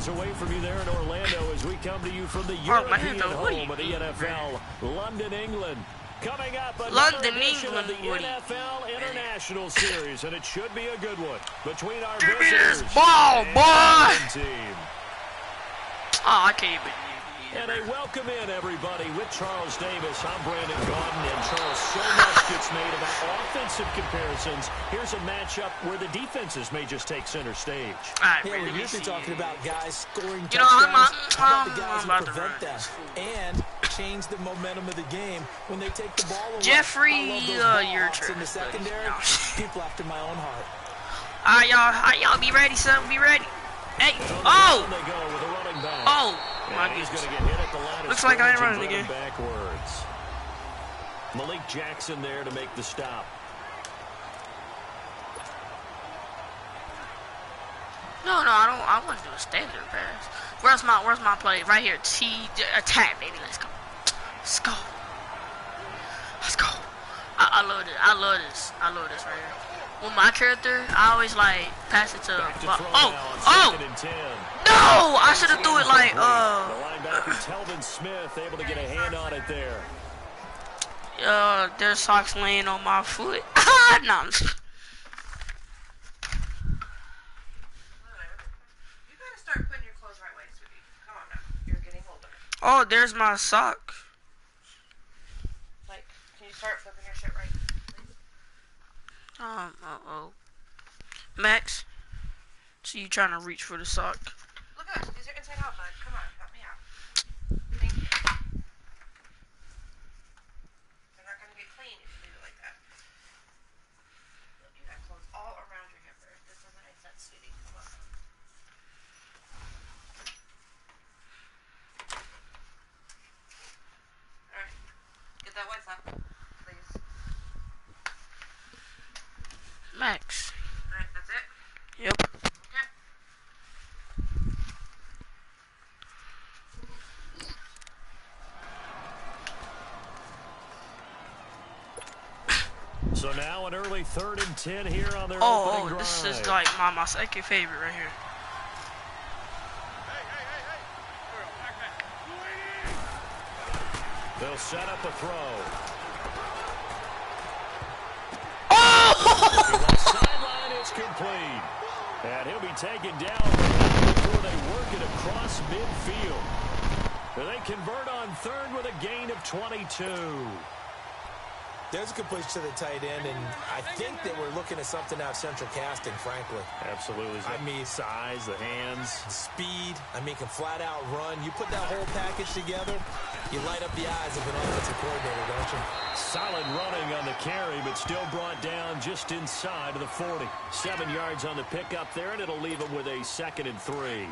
miles away from you there in Orlando as we come to you from the European home of the NFL, London, England. Coming up, another edition of the NFL International Series, and it should be a good one between our visitors and the team. Oh, I can't even. And they welcome in everybody with Charles Davis. I'm Brandon Gaudin, and Charles, so much gets made about offensive comparisons. Here's a matchup where the defenses may just take center stage. We're usually talking about guys scoring touchdowns. You know, I'm the guys who prevent that and change the momentum of the game when they take the ball away. Jeffrey, your turn. In the secondary, people after my own heart. All right, y'all be ready, son. Be ready. Hey, oh, my goodness. Looks like I ain't running again. Backwards. Malik Jackson there to make the stop. No, I want to do a standard pass. Where's my play? Right here. Attack, baby. Let's go. I love this right here. With my character, I always like pass it to. No! I should have threw it like. The linebacker Telvin Smith able to get a hand on it there. There's socks laying on my foot. No. You gotta start putting your clothes right way, sweetie. Come on now. You're getting older. Oh, there's my sock. Like, can you start flipping your shit right, please? Max, so you trying to reach for the sock? Look at these are inside out, bud. Come on, help me out. Thank you. They're not gonna get clean if you leave it like that. Look, you got clothes all around your hamper. This doesn't make sense, sweetie. Come on. Alright. Get that white sock, please. Max. Alright, that's it? Yep. Okay. So now an early 3rd and 10 here on their opening drive. This is like my second favorite right here. They'll set up a throw. The sideline is complete. And he'll be taken down before they work it across midfield. They convert on 3rd with a gain of 22. There's a completion to the tight end, and I think that we're looking at something out central casting, frankly. Absolutely. I mean, size, the hands. Speed. I mean, can flat out run. You put that whole package together, you light up the eyes of an offensive coordinator, don't you? Solid running on the carry, but still brought down just inside of the 40. 7 yards on the pickup there, and it'll leave him with a 2nd and 3.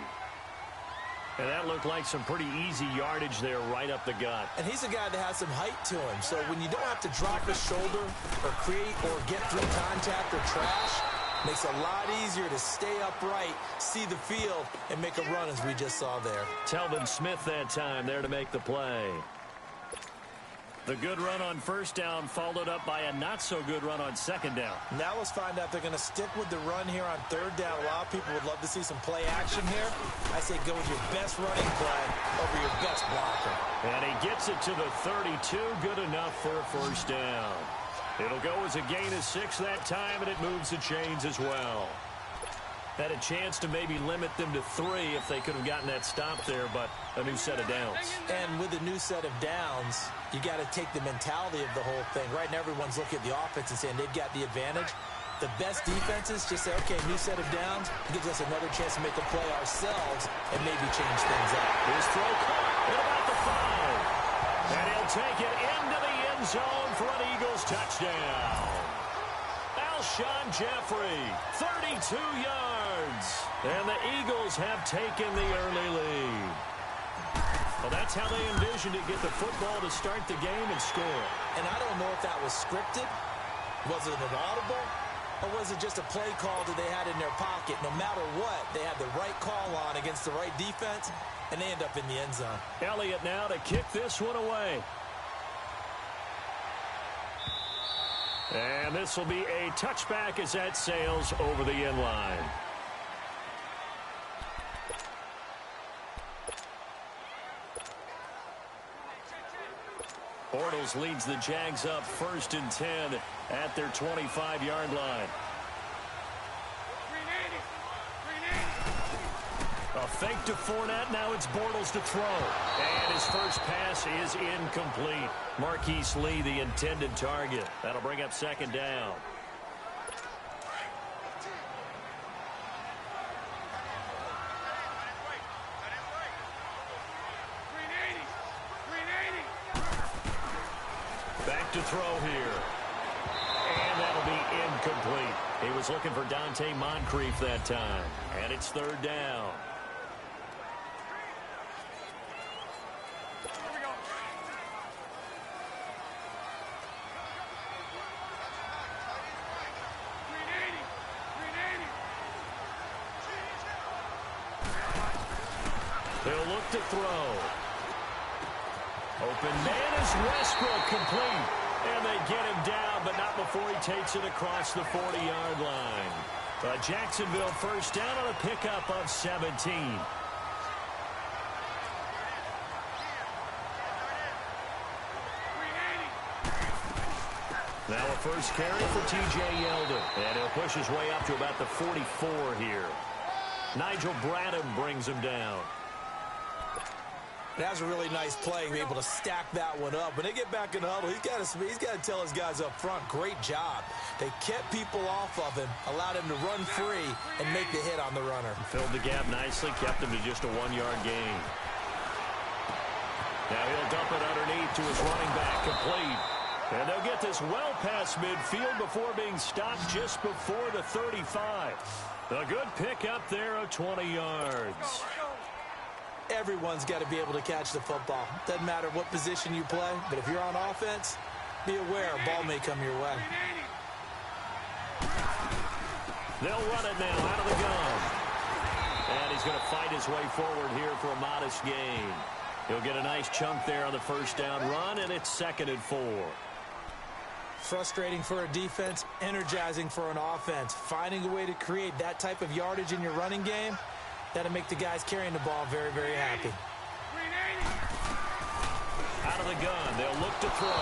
And that looked like some pretty easy yardage there right up the gut. And he's a guy that has some height to him. So when you don't have to drop his shoulder or create or get through contact or trash, makes it a lot easier to stay upright, see the field, and make a run as we just saw there. Telvin Smith that time there to make the play. The good run on 1st down followed up by a not-so-good run on 2nd down. Now let's find out if they're going to stick with the run here on 3rd down. A lot of people would love to see some play action here. I say go with your best running play over your best blocker. And he gets it to the 32. Good enough for a 1st down. It'll go as a gain of 6 that time, and it moves the chains as well. Had a chance to maybe limit them to 3 if they could have gotten that stop there, but a new set of downs. And with a new set of downs, you got to take the mentality of the whole thing. Right now, everyone's looking at the offense and saying they've got the advantage. The best defenses just say, okay, new set of downs gives us another chance to make a play ourselves and maybe change things up. His throw caught at about the 5. And he'll take it into the end zone for an Eagles touchdown. Alshon Jeffrey, 32 yards. And the Eagles have taken the early lead. Well, that's how they envisioned it, get the football to start the game and score. And I don't know if that was scripted. Was it an audible? Or was it just a play call that they had in their pocket? No matter what, they had the right call on against the right defense, and they end up in the end zone. Elliott now to kick this one away. And this will be a touchback as that sails over the end line. Bortles leads the Jags up 1st and 10 at their 25-yard line. A fake to Fournette. Now it's Bortles to throw. And his first pass is incomplete. Marquise Lee, the intended target. That'll bring up 2nd down. Back to throw here. And that'll be incomplete. He was looking for Dante Moncrief that time. And it's 3rd down. They'll look to throw. Open man is Westbrook, complete. And they get him down, but not before he takes it across the 40-yard line. Jacksonville first down on a pickup of 17. Now a first carry for T.J. Yeldon. And he'll push his way up to about the 44 here. Nigel Bradham brings him down. That's a really nice play, be able to stack that one up. When they get back in the huddle, he's got to tell his guys up front, great job. They kept people off of him, allowed him to run free, and make the hit on the runner. Filled the gap nicely, kept him to just a 1-yard gain. Now he'll dump it underneath to his running back, complete. And they'll get this well past midfield before being stopped just before the 35. A good pick up there of 20 yards. Everyone's got to be able to catch the football. Doesn't matter what position you play, but if you're on offense, be aware a ball may come your way. They'll run it now out of the gun. And he's going to fight his way forward here for a modest gain. He'll get a nice chunk there on the first down run, and it's 2nd and 4. Frustrating for a defense, energizing for an offense. Finding a way to create that type of yardage in your running game, that'll make the guys carrying the ball very, very happy. Out of the gun, they'll look to throw.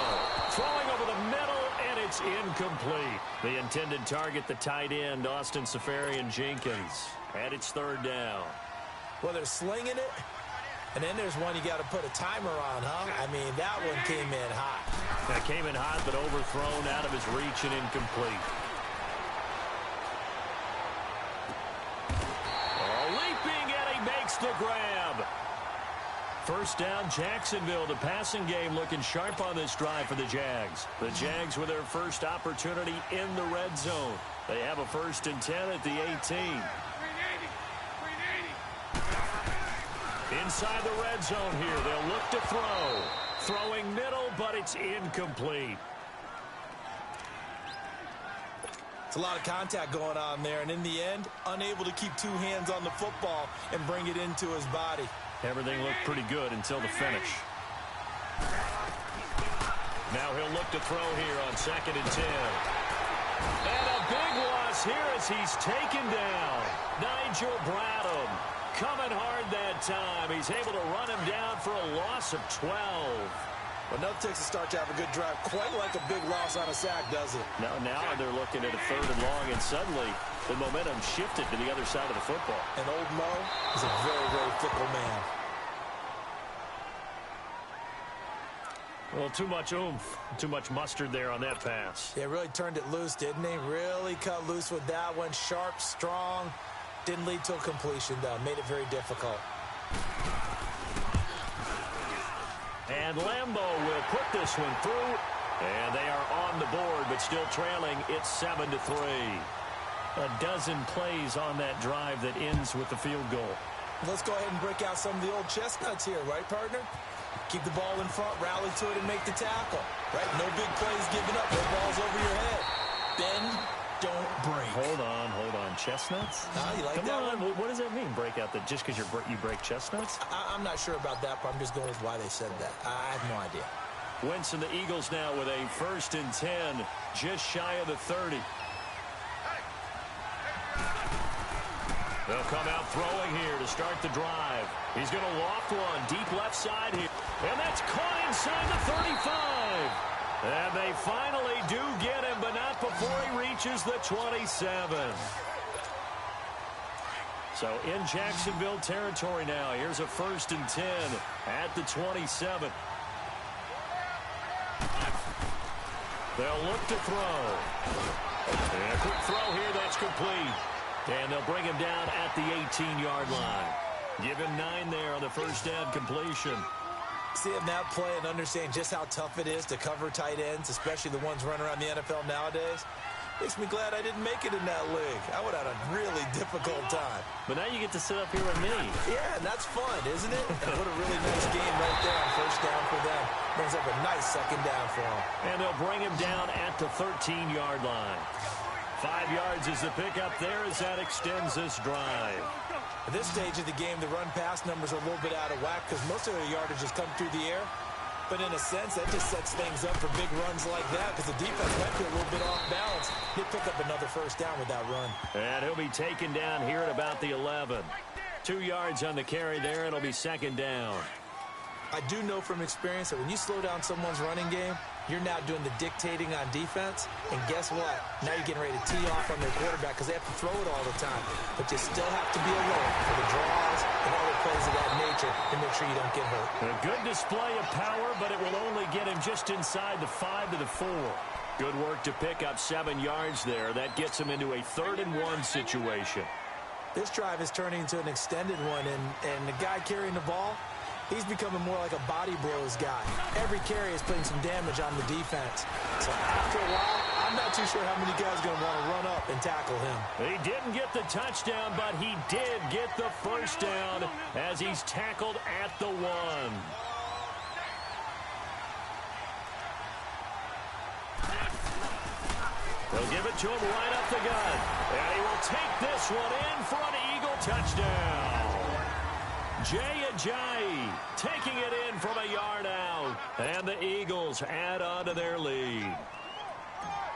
Throwing over the middle, and it's incomplete. The intended target, the tight end, Austin Seferian-Jenkins. And it's 3rd down. Well, they're slinging it, and then there's one you got to put a timer on, huh? I mean, that one came in hot. That came in hot, but overthrown out of his reach and incomplete. Makes the grab. First down, Jacksonville. The passing game looking sharp on this drive for the Jags. The Jags with their first opportunity in the red zone. They have a 1st and 10 at the 18. Inside the red zone here, they'll look to throw. Throwing middle, but it's incomplete. It's a lot of contact going on there, and in the end, unable to keep 2 hands on the football and bring it into his body. Everything looked pretty good until the finish. Now he'll look to throw here on 2nd and 10. And a big loss here as he's taken down. Nigel Bradham coming hard that time. He's able to run him down for a loss of 12. Well, nothing takes a start to have a good drive quite like a big loss on a sack, does it? Now they're looking at a 3rd and long, and suddenly the momentum shifted to the other side of the football. And old Mo is a very, very fickle man. Well, too much oomph, too much mustard there on that pass. Yeah, really turned it loose, didn't he? Really cut loose with that one. Sharp, strong. Didn't lead to a completion, though. Made it very difficult. And Lambeau will put this one through. And they are on the board, but still trailing. It's 7-3. A dozen plays on that drive that ends with the field goal. Let's go ahead and break out some of the old chestnuts here, right, partner? Keep the ball in front, rally to it, and make the tackle. Right? No big plays given up. No balls over your head. Bend, don't break. Hold on. Chestnuts? You like Come that on. one? What does that mean, break out? That just because you break chestnuts? I'm not sure about that, but I'm just going with why they said that. I have no idea. Wentz and the Eagles now with a 1st and 10, just shy of the 30. They'll come out throwing here to start the drive. He's going to loft one deep left side here. And that's caught inside the 35. And they finally do get him, but not before he reaches the 27. So in Jacksonville territory now. Here's a 1st and 10 at the 27. They'll look to throw. And a quick throw here that's complete. And they'll bring him down at the 18-yard line. Give him 9 there on the first down completion. Seeing that play and understanding just how tough it is to cover tight ends, especially the ones running around the NFL nowadays, makes me glad I didn't make it in that league. I would have had a really difficult time. But now you get to sit up here with me. Yeah, and that's fun, isn't it? And what a really nice game right there on first down for them. Brings up a nice second down for them. And they'll bring him down at the 13-yard line. 5 yards is the pickup there as that extends this drive. At this stage of the game, the run-pass numbers are a little bit out of whack because most of their yardage has come through the air. But in a sense, that just sets things up for big runs like that because the defense might be a little bit off balance. He'll pick up another first down with that run. And he'll be taken down here at about the 11. 2 yards on the carry there. It'll be second down. I do know from experience that when you slow down someone's running game, you're now doing the dictating on defense. And guess what? Now you're getting ready to tee off on their quarterback because they have to throw it all the time. But you still have to be alert for the draws and other plays of that nature to make sure you don't get hurt. A good display of power, but it will only get him just inside the 5 to the 4. Good work to pick up 7 yards there. That gets him into a 3rd and 1 situation. This drive is turning into an extended one, and the guy carrying the ball, he's becoming more like a body blows guy. Every carry is putting some damage on the defense. So after a while, I'm not too sure how many guys are going to want to run up and tackle him. He didn't get the touchdown, but he did get the first down as he's tackled at the 1. They'll give it to him right up the gut. And he will take this one in for an Eagle touchdown. Jay Ajayi taking it in from a yard out. And the Eagles add on to their lead.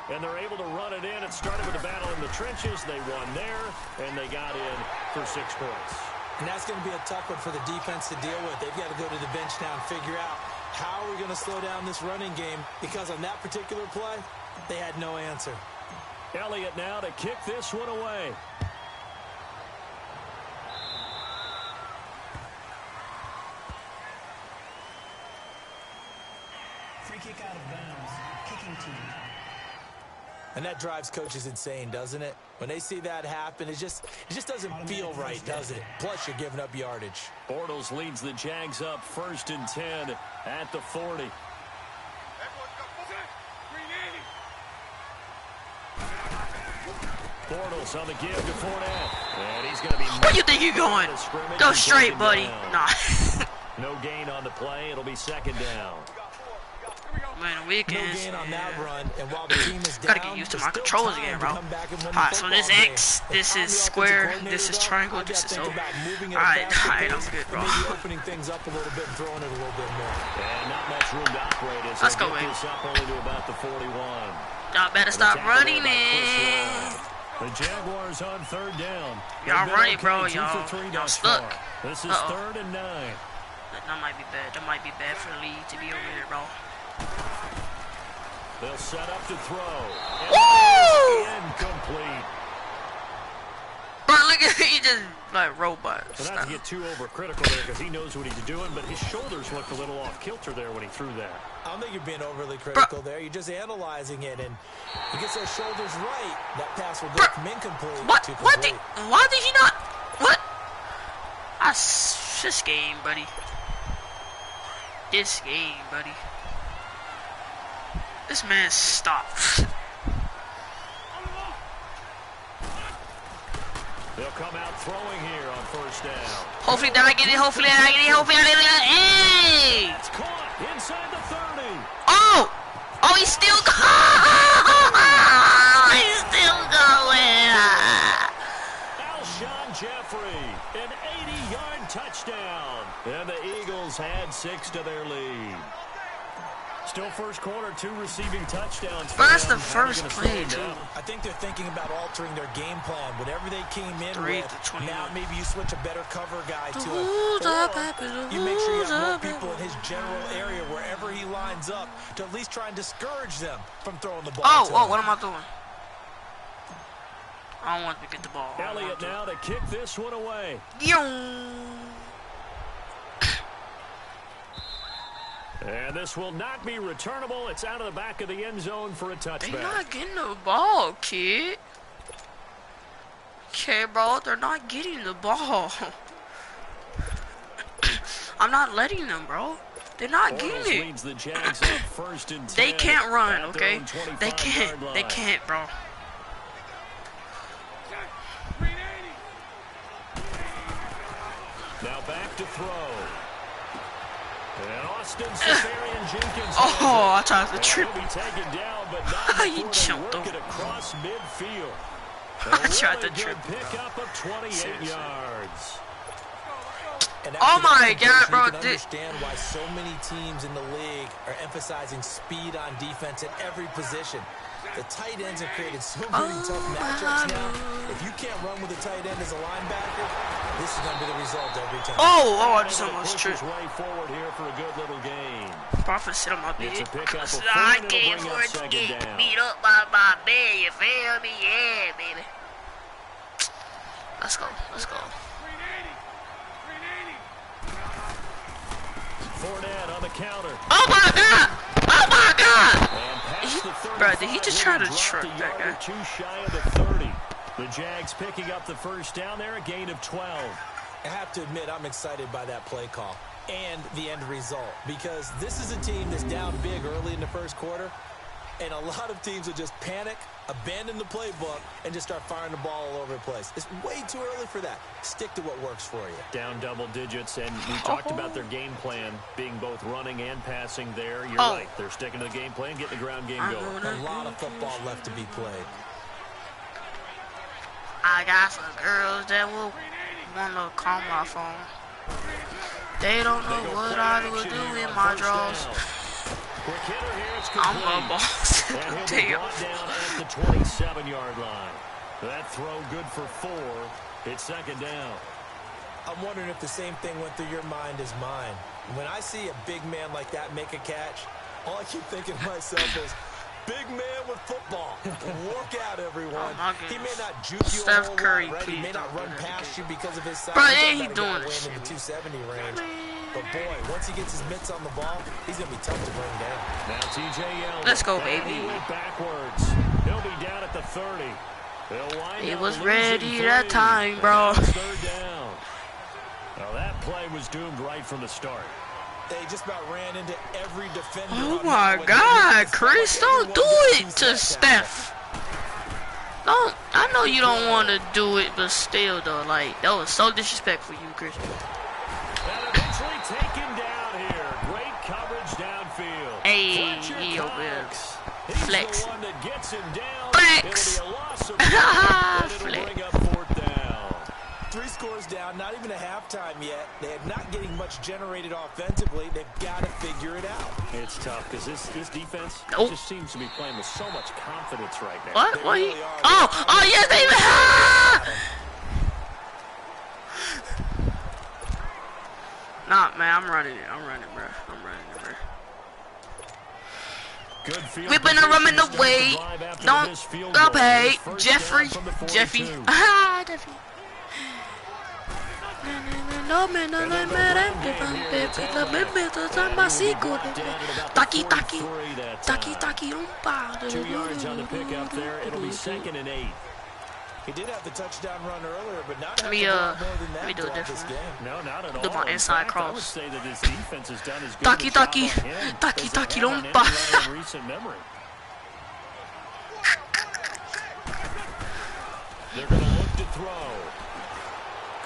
And they're able to run it in. It started with a battle in the trenches. They won there, and they got in for 6 points. And that's going to be a tough one for the defense to deal with. They've got to go to the bench now and figure out how are we going to slow down this running game, because on that particular play, they had no answer. Elliott now to kick this one away. Free kick out of bounds. Kicking team. And that drives coaches insane, doesn't it? When they see that happen, it just doesn't feel right, does it? Plus, you're giving up yardage. Bortles leads the Jags up 1st and 10 at the 40. Bortles on the give to Fournette. And he's going to be... Where do you think you're going? Go straight, buddy. Nah. No gain on the play. It'll be second down. Man, weekends. No gain on that run, and while the team is down, gotta get used to my controls again, bro. Alright, so this X, this is square, this is triangle, this is O. Alright, I'm good, bro. Opening things up a little bit and throwing it a little bit more. And not much room to operate as Let's go, get this up only to about the 41. Y'all better stop running it. The Jaguars on 3rd down. Y'all running, bro, y'all stuck. This is 3rd and 9. That might be bad. That might be bad for the league to be over here, bro. They'll set up to throw. Woo! Incomplete. Bro, look at he just like robot. So not to get too overcritical there because he knows what he's doing, but his shoulders looked a little off kilter there when he threw that. I don't think you're being overly critical there. You're just analyzing it, and he gets those shoulders right. That pass will go from incomplete to complete. Why did he not? What? This game, buddy. This game, buddy. This man stopped. They'll come out throwing here on 1st down. Hopefully that I get it. Hopefully that I get it. Hopefully I get it. Hey! It's caught inside the 30. Oh! Oh, he's still going. He's still going. Alshon Jeffrey, an 80-yard touchdown. And the Eagles add 6 to their lead. Still first quarter, 2 receiving touchdowns. But that's the first play, too. I think they're thinking about altering their game plan. Whatever they came in 3 with, to 21. now maybe you switch a better cover guy to it. Who's up, Or you make sure you have more people in his general area wherever he lines up to at least try and discourage them from throwing the ball to him. What am I doing? I don't want to get the ball. Elliott now to kick this one away. And this will not be returnable. It's out of the back of the end zone for a touchback. They're not getting the ball, kid. Okay, bro, they're not getting the ball. I'm not letting them, bro. They're not getting it. Leads the Jags up first and 10 They can't run, at their okay? own 25-yard They can't. line. They can't, bro. Now back to throw. And Austin Safarian-Jenkins. Oh, I tried to trip. He'll be taken down, but not You before they jumped work it over. across midfield. I tried to Really trip. good pickup of 28 Seriously. yards. And Oh after my that God, conversion, bro, you can this- understand why so many teams in the league are emphasizing speed on defense at every position. The tight ends have created so many tough matchups now. If you can't run with a tight end as a linebacker, this is going to be the result every time. I just Able to almost push tripped. his way forward here for a good little gain. Prophet sit on my It's bed. a pickup of 4, I and it'll can't bring up afford to second get down. beat up by my bed, you feel me? Yeah, baby. Let's go. Let's go. Fournette on the counter. Oh my god! Oh my god! And past the 35, Bro, did he just try to dropped truck a that yard or guy? 2 shy of the 30. The Jags picking up the first down there, a gain of 12. I have to admit, I'm excited by that play call and the end result, because this is a team that's down big early in the first quarter, and a lot of teams will just panic, abandon the playbook, and just start firing the ball all over the place. It's way too early for that. Stick to what works for you. Down double digits, and we talked about their game plan being both running and passing there. You're Oh. right. They're sticking to the game plan, getting the ground game I'm going. going A lot of football left to be played. I got some girls that will want to call my phone. They don't know They go what play I would action do here in on my first drawers. down. Quick hitter here, it's I'm complete. a boss. And he'll be Damn. brought down at the 27-yard line. That throw good for 4. It's second down. I'm wondering if the same thing went through your mind as mine. When I see a big man like that make a catch, all I keep thinking to myself is, big man with football. Work out, everyone. Oh, my He may goodness. not juke you Steph a whole Curry, lot, right? He please may not don't run do that past again. you because of his size. Bro, He's ain't not he that doing guy this weighing in shit. the 270 range. But boy, once he gets his mitts on the ball, he's going to be tough to bring down. Now T.J. Yeldon. Let's go, And baby. He went backwards. He'll be down at the 30. They'll wind It up was losing ready 3. that time, bro. And now it's third down. Now that play was doomed right from the start. They just about ran into every defender. Oh on my that one. God, It's Chris, like don't do everyone it gets to two sacks out Steph. Don't. I know you don't want to do it, but still, though, like, that was so disrespectful, you, Chris. And eventually taken down here. Great coverage downfield. Hey, Fletcher he over there. Cox. He's Flex. the one that gets him down. Flex. It'll be a loss of 1, and it'll Flex. bring up 4th down. 3 scores down, not even a halftime yet. They're not getting much generated offensively. They've got to figure it out. It's tough because this defense Nope. just seems to be playing with so much confidence right now. What? They What? really are. Oh, yes, they even. Nah, man, I'm running it. I'm running, bro. Good field We've been position running to start the away. drive after Don't this field stop, goal. hey, His first Jeffrey. down from the Jeffy. 42. Ah, Jeffy. Taki, taki. Taki, taki, 2 yards on the pickup there. It'll be 2nd and 8. He did have the touchdown run earlier, but not Let me, have to do more than let me that do it throughout this different. game. No, not at all. Do my In inside fact, I would cross. say that his defense has done as good Taki, a job taki. on him Taki, as they taki, have on don't anybody in recent memory. They're going to look to throw.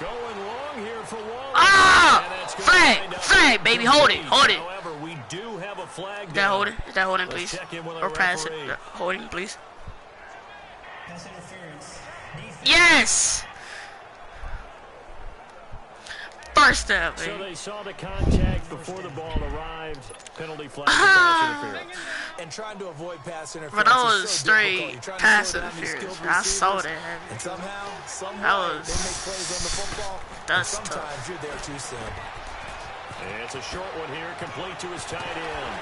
Going long here for Waller. Ah! And that's gonna Flag! wind up Flag, baby. Hold it. Hold it. However, we do have a flag Is that down. holding? Is that holding, Let's please? check in with our Or pass it? referee. Holding, please. Pass interference. Defense. Yes! first half, So man. they saw the contact before the ball arrived. Penalty flag for pass interference. And trying to avoid pass interference. But that is was so straight difficult. You're trying to pass slow down these interference. skilled I saw receivers, that. And somehow, some That way, was- they make plays on the football. That's and sometimes you're there too soon. And it's a short one here, complete to his tight end.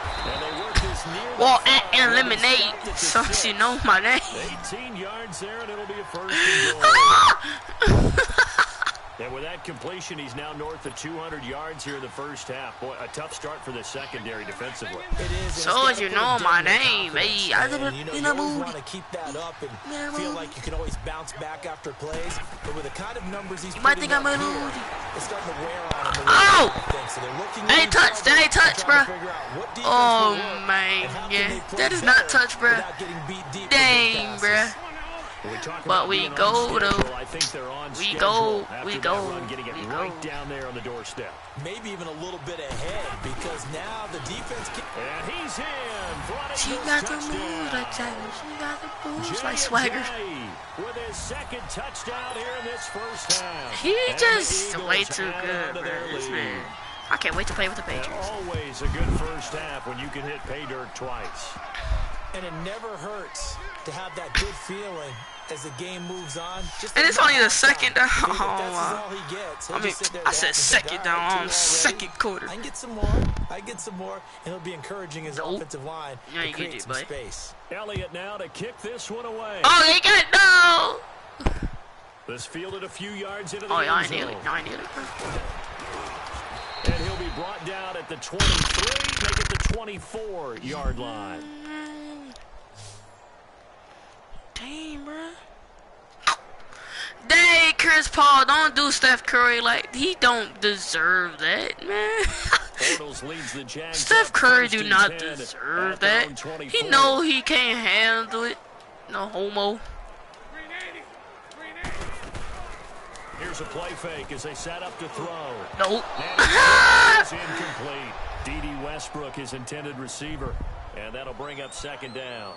And they work this near the Well, front. and eliminate, so you know my name. 18 yards there, and it'll be a first and goal. And with that completion, he's now north of 200 yards here in the first half. Boy, a tough start for the secondary defensively. It is. So as you know my name, hey, I didn't, you know, always want to keep that up and feel like you can always bounce back after plays. But with the kind of numbers he's might putting think up I'm here, a it's starting to wear on him. Oh! So they're looking That ain't touch, that ain't touch, bruh. Oh, Oh man, yeah. That is not touch, bruh. Dang, bruh. But we go, though. I think they're on We schedule go, after we that go, run, getting it we right go. down there on the doorstep. Maybe even a little bit ahead because now the defense can... And he's in for an She Eagles got the touchdown. moves like that. She got the moves like J&J swagger. with his second touchdown here in this first half. He And just the Eagles way too add good, on to bro. their This lead. man. I can't wait to play with the And Patriots. always a good first half when you can hit pay dirt twice. And it never hurts to have that good feeling as the game moves on. Just And it's only the second down. If that's Oh, all he gets, he'll I mean, just sit there I and said think, second all down right, two on already. second quarter. I can get some more. I get some more. And he'll be encouraging his Nope. offensive line Yeah, to you create did, some buddy. space. Elliott now to kick this one away. Oh, they got no. This fielded a few yards into the Oh, y'all end ain't nearly. zone. Y'all ain't nearly. And he'll be brought down at the 23, make it the 24-yard line. Damn, bro. Dang, Chris Paul, don't do Steph Curry like he don't deserve that, man. Bortles leads the Jags Steph up Curry first do and not 10 deserve at their own that. 24. He know he can't handle it. No homo. Here's a play fake as they set up to throw. Nope. And it's incomplete. D.D. Westbrook, his intended receiver. And that'll bring up second down.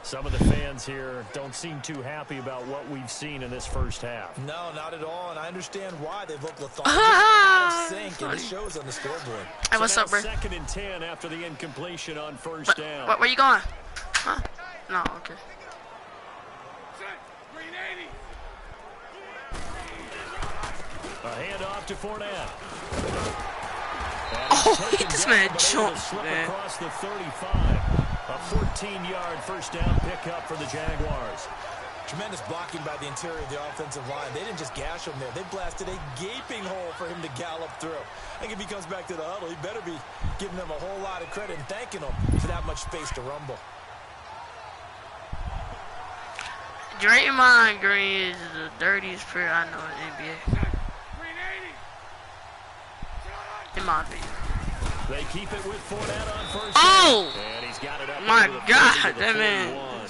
Some of the fans here don't seem too happy about what we've seen in this first half. No, not at all. And I understand why. They've looked lethargic, out of sync, and it shows on the scoreboard. Hey, what's So up, now bro? second and 10 after the incompletion on first down. Where you going? Huh? No, okay. A handoff to Fournette. Oh, this man jumped, man. Across the 35. A 14-yard first down pickup for the Jaguars. Tremendous blocking by the interior of the offensive line. They didn't just gash him there. They blasted a gaping hole for him to gallop through. I think if he comes back to the huddle, he better be giving them a whole lot of credit and thanking them for that much space to rumble. Draymond Green is the dirtiest player I know in the NBA. In my opinion. They keep it with Fournette on first Oh! down. And he's got it up My into the God, 30 to the that man. 41.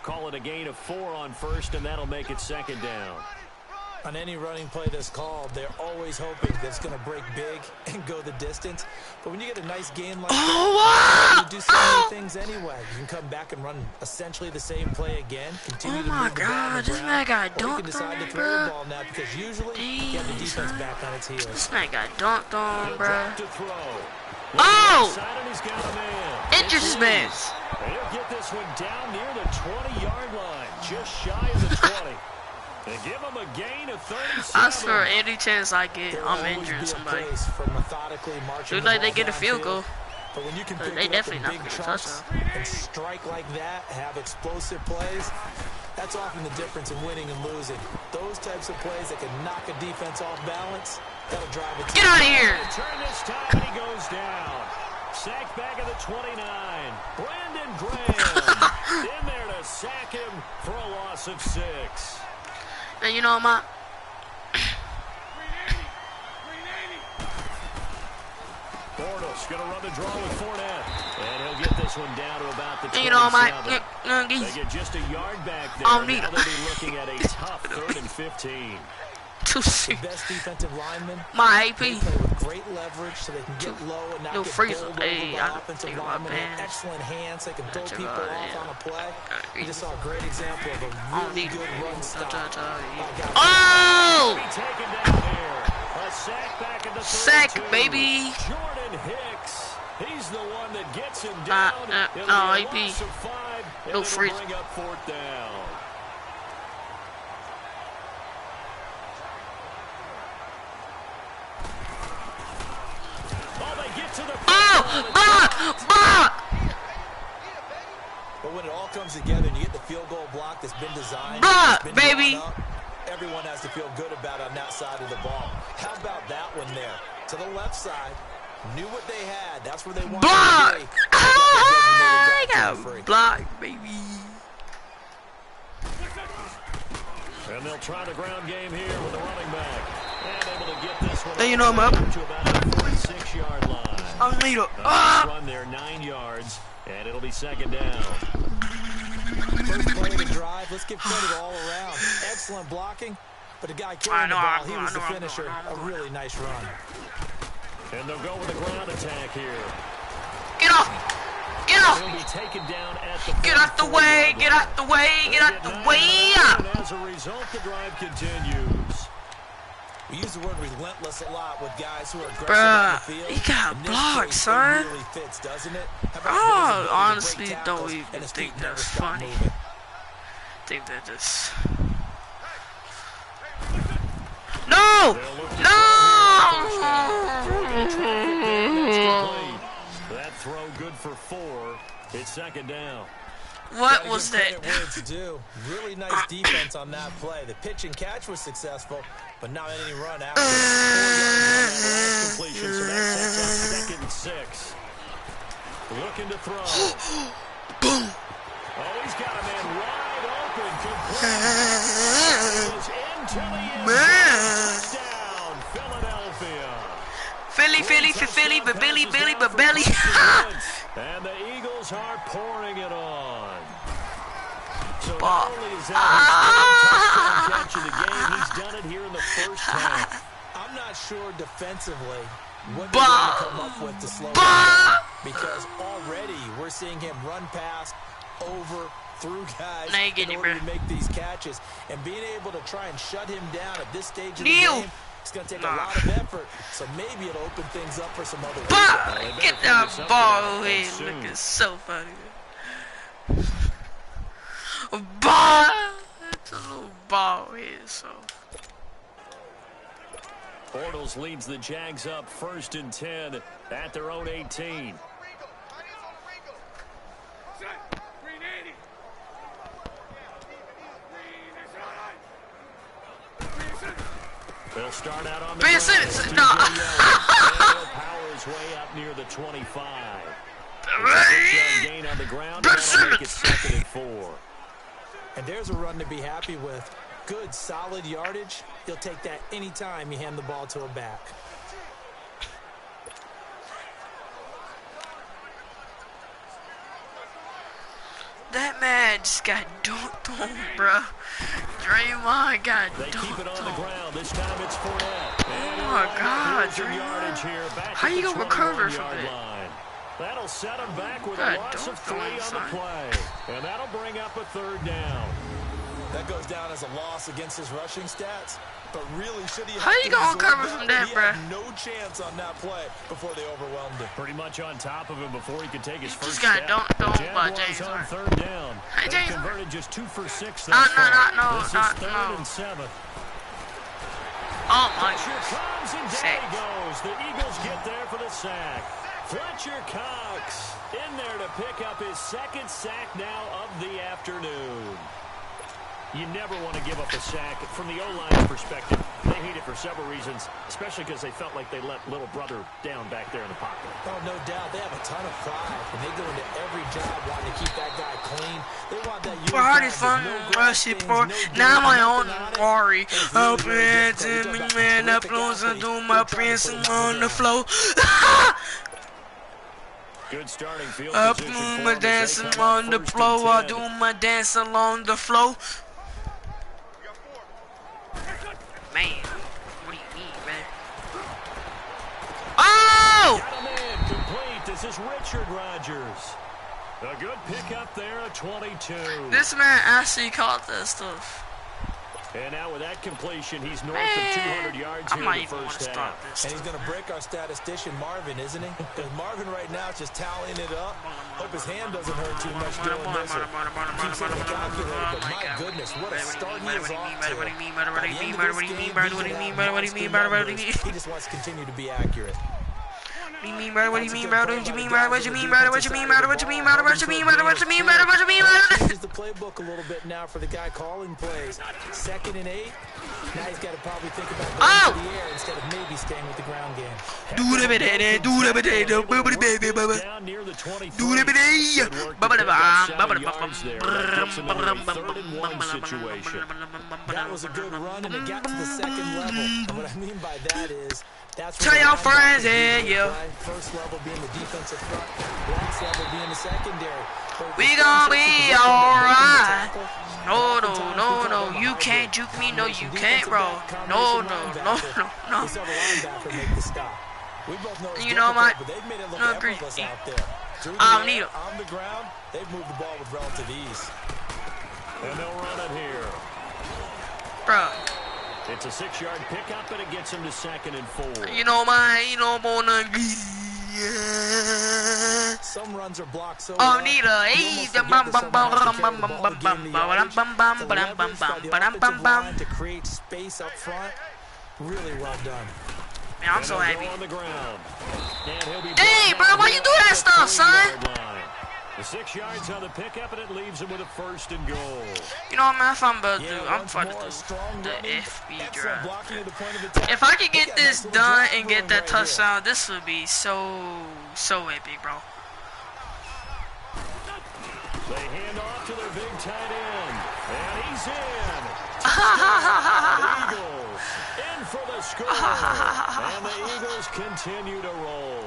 Call it a gain of 4 on first, and that'll make it second down. On any running play that's called, they're always hoping that it's going to break big and go the distance. But when you get a nice game like that, Oh, you do so many things anyway. You can come back and run essentially the same play again. Continue Oh to my move the ball on God, the this ground, man got or you can dunked decide on, to throw the bruh. ball now because usually you have the Damn, defense son. back on its heels. This man got dunked on, He'll bro. drop to throw. Oh! Outside, and he's got a man. Injures his man. And he'll get this one down near the 20-yard line, just shy of the 20. They give him a gain of 37. I swear, any chance I get, There will I'm always injuring be a somebody. place for methodically marching Look the like they ball get a field goal. downfield. But when you can But pick they it up definitely in not big gonna get a chunks touchdown. and strike like that, have explosive plays, that's often the difference in winning and losing. Those types of plays that can knock a defense off balance, that'll drive it. Get out of here. Turn this time, and he goes down. Sacked back at the 29. Brandon Graham in there to sack him for a loss of 6. And you know what, my Bortles going to run the draw with Fournette. And he'll get this one down to about the 27. and you know my They get just a yard back there. I don't need Now it. they'll be looking at a tough 3rd and 15. too The sick. best defensive linemen, My they AP. play with great leverage so they can get low and not Yo, get freeze bowled him. Hey, over I by offensive take my linemen. They have pants. excellent hands. They can throw check people out, off yeah. on a play. We just saw a great example of a I don't really need good it. run stop. Oh! Be taken down here. the Sack, 32. baby. Jordan Hicks. He's the one that gets him down. It'll be a loss of 5, and No it'll freeze. bring up 4th down. Oh, they get to the But when it all comes together and you get the field goal block that's been designed, baby. Up, everyone has to feel good about on that side of the ball. How about that one there? To the left side. Knew what they had. That's where they wanted to be. I got blocked, baby. And they'll try the ground game here with the running back. And able to get this one. Now you know I'm up. To about the 46-yard line. I'm leader. Run there, 9 yards, and it'll be 2nd down. First play of the drive. Let's give credit all around. Excellent blocking. But the guy carrying the ball, he was the finisher. A really nice run. And they'll go with the ground attack here. Get off! Get off! He'll be taken down at the Get out the way! Get out the way! Get out the way! And as a result, the drive continues. We use the word relentless a lot with guys who are aggressive Bruh, on the field. he got In this blocked, case, son. It really fits, doesn't it? How about I his ability to honestly break don't tackles even and his think feet never that's stop funny. moving? I think that just... No! No! That throw good for 4. It's 2nd down. What was that? Where it's due. Really nice defense on that play. The pitch and catch was successful, but not any run after. 4 yards on that last Completion, so that sets up 2nd and 6. Looking to throw. Boom! Oh, he's got a man wide open. Complete. Into the end zone. Touchdown, Philadelphia. Philly, but Billy, but Belly. And the Eagles are pouring it on. So not Ball. only is that his 3rd touchdown catch of the game, he's done it here in the first half. I'm not sure defensively what they're going to come up with to slow him down, because already we're seeing him run past, over, through guys in order to make these catches. And being able to try and shut him down at this stage of the game, it's going to take a lot of effort. So maybe it'll open things up for some other people. Get that ball away. Looking so funny. Ball. It's a little ball here, so. Bortles leads the Jags up 1st and 10 at their own 18. They'll start out on the Ben ground. Simmons, no. Power his way up near the 25. Gain on the ground. Ben Make it Simmons. 2nd and 4. And there's a run to be happy with. Good, solid yardage. He'll take that anytime you hand the ball to a back. That man just got dunked on, bro. Draymond got They keep it dunked on the on. ground. This time it's Fournette. Oh my God, Yardage here, back how at you the gonna recover 21 from yard that? line. That'll set him back with God, a loss of don't 3 on the son. play. And that'll bring up a 3rd down. That goes down as a loss against his rushing stats. But really, should he How have you to gonna absorb recover from one? that, He bruh? had no chance on that play before they overwhelmed him. Pretty much on top of him before he could take his You first just got step. dunked on by Jaguars James on Harden. 3rd down. Hey, They James converted just 2 for 6 No, thus no, far. no, This no, is 3rd no. and 7. Oh my Fletcher comes and down Sack. he goes. The Eagles get there for the sack. Fletcher Cox in there to pick up his 2nd sack now of the afternoon. You never want to give up a sack. From the O-line's perspective, they hate it for several reasons, especially because they felt like they let little brother down back there in the pocket. Oh, no doubt. They have a ton of pride, and they go into every job wanting to keep that guy clean. They want that Bro, I uniform just with fun no grass rushing, stains, bro. no dirt, Now my own nothing on it. worry. It's Up really, really and difficult. to You're me, talking man, about up a close terrific and do athlete. my They're trying to prancing put him on the down. floor. Good starting field Up position do for my them as they dancing come up on the 1st and floor. I 10. do my dance along the floor. Man, what do you mean, man? Oh! Got him in, complete. This is Richard Rodgers. A good pickup there at 22. This man actually caught that stuff. And now with that completion, he's north Man, of 200 yards I here might in the even want first to start half. this. And he's going to break our statistician, Marvin, isn't he? Because Marvin right now is just tallying it up. Hope his hand doesn't hurt too much doing this. Keeps hitting the calculator, but my goodness, what a start he is off to. What do you mean, brother? By the end of this game, he could have monster numbers. He just wants to continue to be accurate. What do you mean, brother? What do you mean, brother? What do you mean, brother? What do you mean, brother? What do you mean, brother? What do you mean, brother? What do you mean, brother? What do you mean, brother? What do you mean, brother? Changes the playbook a little bit now for the guy calling plays. 2nd and 8. Now he's got to probably think about going to the air instead of maybe staying with the ground game. Do the bit, do the bit, do the baby, baby. Down near the 23. Do the bit, That was a good run, and it got to the 2nd level. And what I mean by that is, that's tell your friends, yeah. First level being the defensive front, last level being the secondary. We gon' be alright. No, you can't juke me. No, you can't, bro. No. You know my, no, agree. I don't need him. On the ground, they've moved the ball with relative ease. And they'll run it here. Bro. It's a 6-yard pickup, and it gets him to 2nd and 4. You know wanna agree. Some runs are blocked so Oh, need a to create space up front. Really well done. Man, I'm so happy. On the ground. And he'll be Dang, bro, why you do that stuff, son? The 6 yards on the pickup, and it leaves him with a 1st and goal. You know what, man? If I'm about to do, I'm about to do the FB drive. If I could get this done and get that touchdown, this would be so epic, bro. They hand off to their big tight end, and he's in. Eagles in for the score, and the Eagles continue to roll.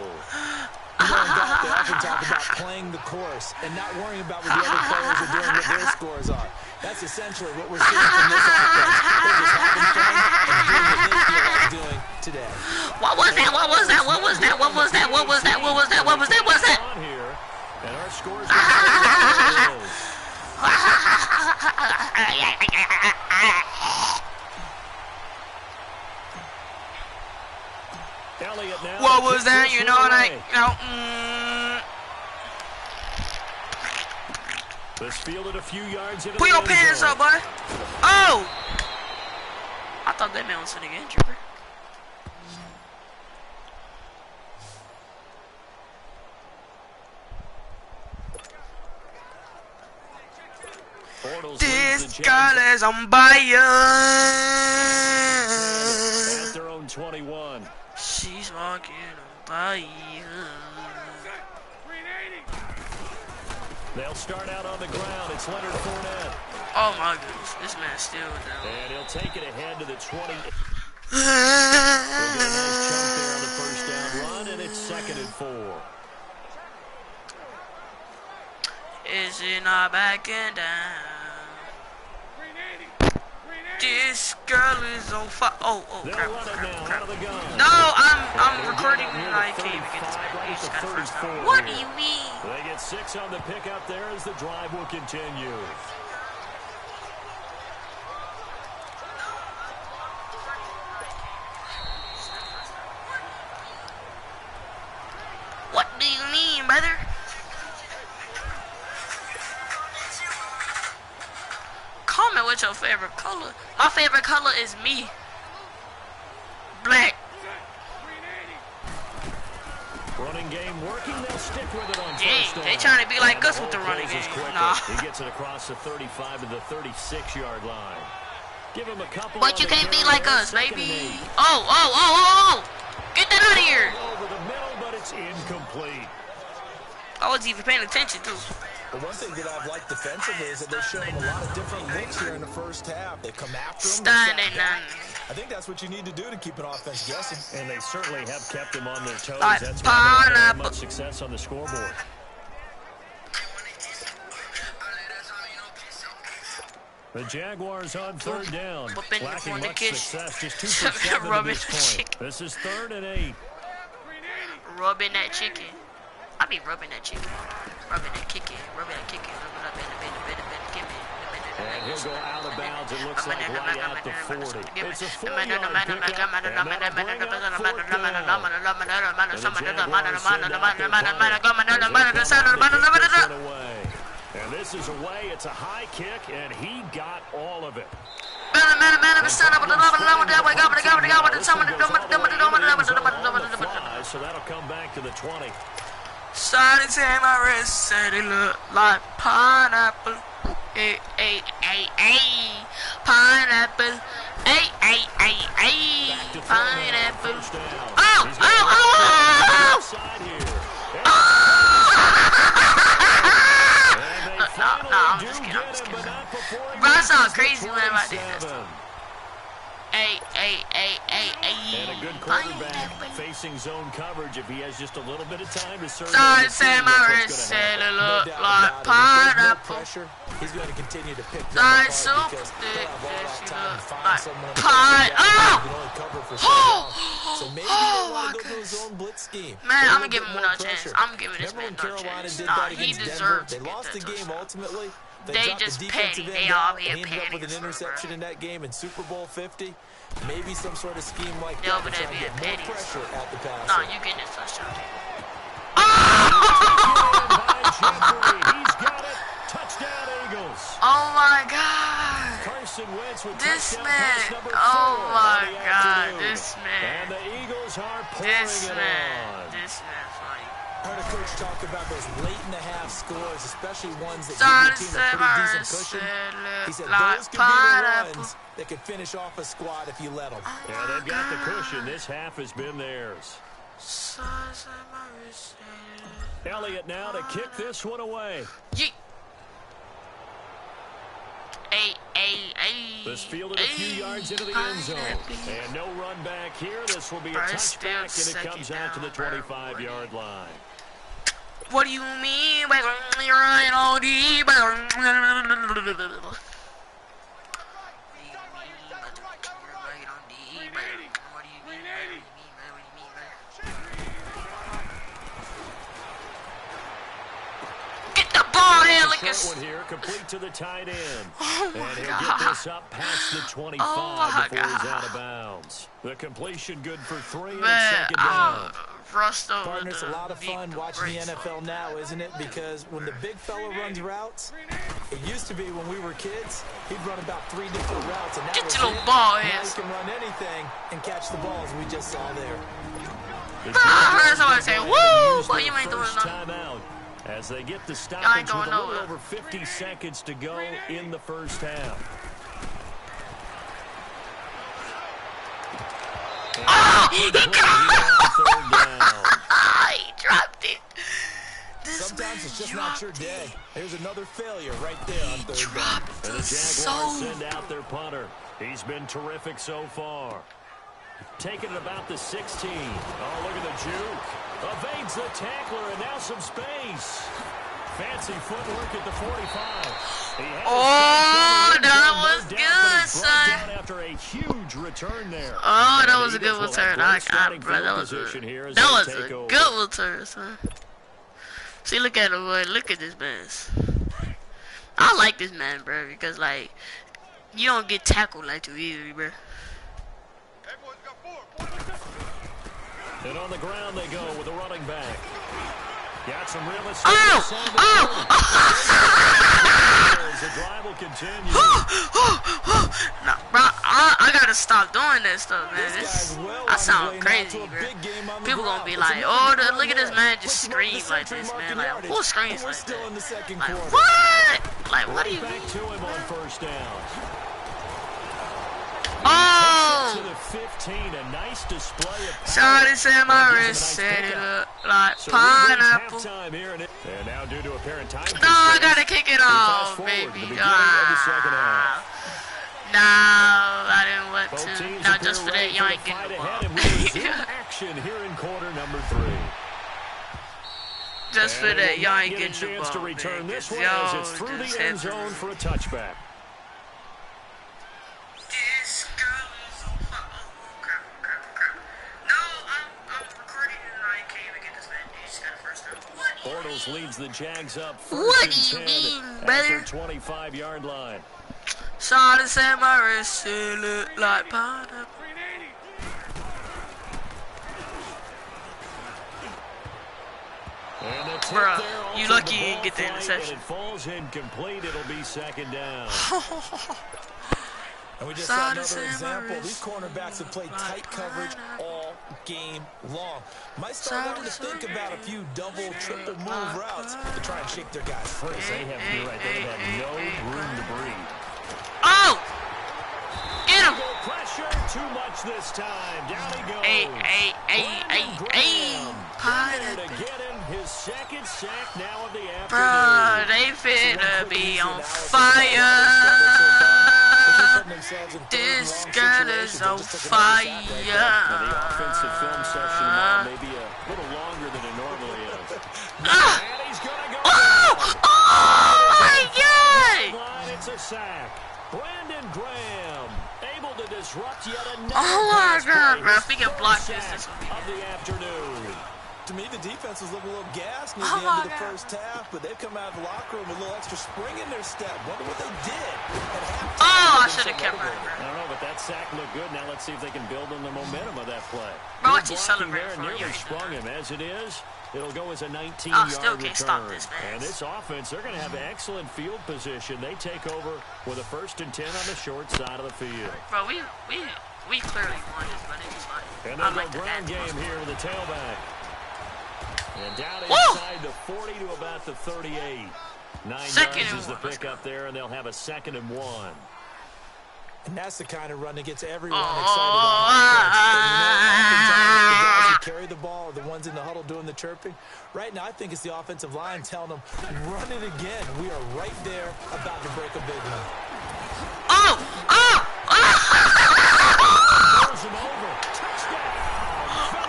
You know, in golf, they often talk about playing the course and not worrying about what the other players are doing, what their scores are. That's essentially what we're seeing from this offense. They're just having fun and doing what they feel like doing today. What was that? What was that? What was that? What was that? What was that? What was that? What was that? What was that? On here, and our scores Elliott now. What was that? You know what I? This fielded a few yards into Put the your end pants zone. up, boy. Oh! I thought that man was sitting injured, bro. This girl is on fire. At their own 21. She's walking on fire. They'll start out on the ground. It's Leonard Fournette. Oh my goodness, this man's still down. And he'll take it ahead to the 20. He'll get a nice chunk there on the first down run, and it's 2nd and 4. Is it not backing down? This girl is on fire. Oh, They'll crap, run it crap, now crap. out of the gun. No, I'm recording and I can't even get this back. You just got the first down. What do you mean? They get 6 on the pickup there as the drive will continue. What do you mean, brother? Comment what's your favorite color. My favorite color is me. Black. Running game working. They'll stick with it on Dang, first down. they trying to be like And us the with the ball running closes game. quickly. Nah. He gets it across the 35 to the 36-yard line. Give him a couple. But on you the can't be carry like there, us, 2nd and baby. 8. Oh. Get that out of here. Over the middle, but it's incomplete. I wasn't even paying attention, too. But one thing that I've liked defensively is that they showed them a lot of different looks here in the first half. They come after them. Standing on. I think that's what you need to do to keep an offense guessing. And they certainly have kept them on their toes. Like That's why they haven't had pineapple. much success on the scoreboard. The Jaguars on 3rd down. Whooping Lacking on the much kitchen. success. Just 2 for 7 to Rubbing this the point. chicken. This is 3rd and 8. Rubbing that chicken. I be rubbing that chicken. Rubbing that kicking. Rubbing that kicking. Rubbing that bend, give me. And he'll go out of bounds. It looks like right at the 40. It's a 4-yard pickup, and that'll bring up 4th down. And this is away. It's a high kick, and he got all of it. So that'll come back to the 20. Started to my wrist, said it looked like pineapple. Ay, ay, ay, ay. Pineapple. Ay, ay, ay, ay. Pineapple. Oh, oh, oh, no, I'm just kidding. Bro, I saw a crazy one about this. Ay, ay, ay, ay, ay. And a good quarterback facing zone coverage if he has just a little bit of time to serve. Started saying my wrist, said it looked like pineapple. He's going to continue to pick them Like apart so because thick, he'll have all that that she time to look find like someone pine. who can only cover for so long. So maybe they Oh want my to go to a goodness. zone blitz scheme. Man, A I'm little gonna give bit him more no chance. pressure. I'm giving this Remember man when no Carolina chance. did Nah, that he against Denver? deserves They to get lost that the game touchdown. ultimately. They dropped just the petty. defensive They end all out, here and ended up with petty, an interception bro. in that game in Super Bowl 50. Maybe some sort of scheme like They that over to there try and get being more petty. pressure at the passer. No, you getting this touchdown. He's got it. Touchdown, Eagles. Oh my God. Carson Wentz with This touchdown man. pass number 4 Oh my on the God. afternoon. This And man. the Eagles are pouring This it man. on. This man's funny. I heard a coach talk about those late in the half scores, especially ones that Started give to your say team a my pretty decent wrist, cushion. said He it said like those could be the pineapple. ones that could finish off a squad if you let them. Yeah, they've got the cushion. This half has been theirs. Started to say my wrist, said it. Elliott now to kick this one away. Yeet. Ay, ay, ay. This fielded a few yards into the end zone. And no run back here. This will be a First touchback, field, and it comes out to the second down, 25-yard line. What do you mean by you're right on the Get the ball here, Lucas. Short one here, complete to the tight end. Oh my And he'll God. get this up past the 25 Oh my before he's God. out of bounds. The completion good for 3 and Man, it's 2nd down. Rust over Partner, it's a the lot of fun beat watching the brakes. NFL now, isn't it? Because when the big fella runs routes, it used to be when we were kids, he'd run about 3 different routes, and that Get was your it. little ball Now hands. he can run anything and catch the balls we just saw there. I heard somebody say, woo, but you ain't doing nothing. Timeout as they get the Y'all ain't stoppage with a going little nowhere. over 50 seconds to go in the first half. Oh, he got Third down. He dropped it. This Sometimes it's just man not your dropped day. it. There's another failure right there on third down. Dropped And the the Jaguars soul. send out their punter. He's been terrific so far. Taking it about the 16. Oh, look at the juke. Evades the tackler, and now some space. Fancy footwork at the 45. He had Oh, his that son was coming in, good, but he's brought son. down after a huge return there. Oh, And that the was a good Eagles will return. have I great starting bro, that field was position here as that they was take a over. good return, son. See, look at him, boy. Look at this man. I like this man, bro, because like you don't get tackled like too easily, bro. And on the ground they go with a running back. Got some real estate. Oh! The drive will continue. Nah, bro, I gotta stop doing that stuff, man. This This, guy's well I on sound his way now crazy, to a bro. big game on the People gonna ground. be It's like, another oh, look at this run man there. just Puts him up scream the like century this, mark man. in Like, yardage. who screams And we're like still that? in the second Like, quarter. what? Like, what do you Back mean? to him on first down. Oh! To the 15, a nice display of power. Sorry, said my That gives him a wrist nice said it pickup. look like So we reach pineapple. halftime here, and now due to apparent time No, I constraints, gotta kick it we off, fast forward to baby. the beginning of the second half. No, I didn't want Both to. teams No, appear just for ready that, you for ain't the fight getting the ahead, ball. and we resume action here in quarter number 3. Just for And they that, will y'all not ain't get a getting the chance to ball, return man, this 'cause one as y'all it's through just the end had to- zone for a touchback. This girl is on fire. Oh, crap. No, I'm recording and I can't even get this man. He just got a first down. What? Bortles leads the Jags up What first do and you 10 mean, at brother? their 25-yard line. Silence in my wrist, it look like pineapple. Bruh, you lucky you didn't get the interception. It falls incomplete. It'll be second down. And we just saw another example. These cornerbacks have played tight coverage all game long. Might start to think about a few double, triple move routes to try and shake their guys free. They have no room to breathe. Oh! Get him! Pressure too much this time. Down he goes. Pineapple. To get him his second sack now of the afternoon. Bruh, they finna be on fire. This girl is on fire. The offensive film session may be a little longer than it normally is. And he's gonna go. Oh my God! It's a sack. Brandon Graham able to disrupt yet another. Oh my God, bro! If we can block this will be of the afternoon. To me, the defense was looking a little gassed near the end of the first half, but they've come out of the locker room with a little extra spring in their step. Wonder what they did at halftime. Oh, I should have kept running, bro. I don't know, but that sack looked good. Now let's see if they can build on the momentum of that play. Bro, what Good you blocking celebrating there, for? nearly You sprung him. As it is, it'll go as a 19-yard I still can't return. stop this, man. And this offense, they're going to have excellent field position. They take over with a 1st and 10 on the short side of the field. Bro, we clearly won this, but it's fine. And I then like the the ground bad game ones. here with the tailback. And down Woo! inside the 40 to about the 38. 9 Second yards and is the one. Let's pick up there, and they'll have a 2nd and 1. And that's the kind of run that gets everyone Oh, excited on offense. And, oftentimes the guys who carry the ball are the ones in the huddle doing the chirping. Right now, I think it's the offensive line telling them, run it again. We are right there about to break a big one. Oh! Throws him over. Touchdown!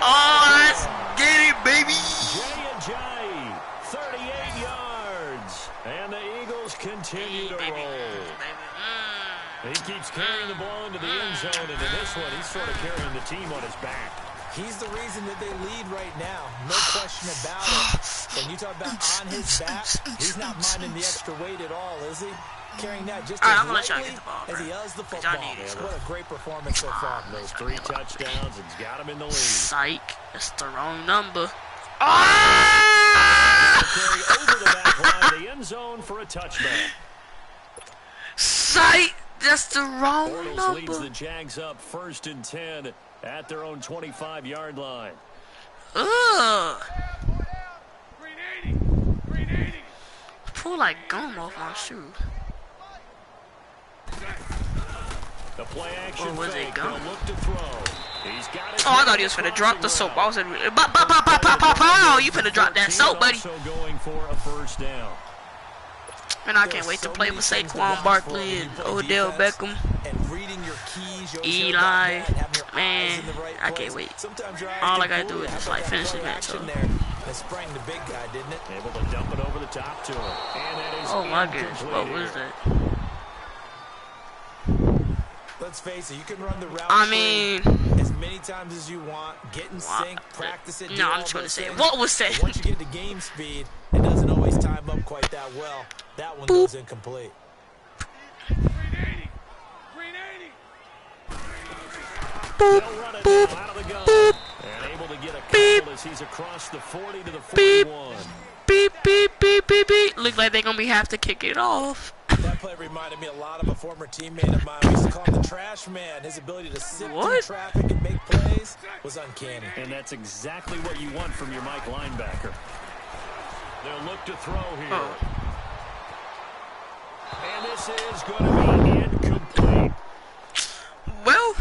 Oh, let's get it, baby! Jay, 38 yards. And the Eagles continue to roll. He keeps carrying the ball into the end zone, and in this one, he's sort of carrying the team on his back. He's the reason that they lead right now. No question about it. When you talk about on his back, he's not minding the extra weight at all, is he? Carrying that just All right, as I'm gonna let y'all lightly get the ball, as bro. he does the 'Cause y'all football. need it. What a great performance so far. Those 3 touchdowns, it's got him in the lead. Psych, that's the wrong number. Carry over the back line of the end zone for a touchback. Psych, that's the wrong Bortles leads the number. Jags up 1st and 10 at their own 25-yard line. Ugh. Pull like gum off my shoe. The play action Or was it fake, gum? gonna look to throw. He's got it. Oh, I thought he was finna drop the soap. I was in. Pow! You finna drop that soap, buddy. Also going for a 1st down. Man, I can't wait to play with Saquon Barkley and Odell Beckham. And reading your keys, your Eli. man, Man, I can't wait. All I gotta do is just like finish the match. So. That sprang the big guy, didn't it? Able to dump it over the top to him. And that is Oh my goodness, what incomplete was here. that? Let's face it, you can run the route I mean, as many times as you want, get in sync, practice it. no, I'm just gonna say, what was that? But once you get to game speed, it doesn't always time up quite that well. That one goes incomplete. They'll run it now out of the gun. And able to get a couple as he's across the 40 to the 41. Beep, beep, beep, beep, beep. Look like they're gonna have to kick it off. That play reminded me a lot of a former teammate of mine. We used to call him the trash man. His ability to sift through traffic and make plays was uncanny. And that's exactly what you want from your Mike linebacker. They'll look to throw here. Oh. And this is going to be incomplete. Well,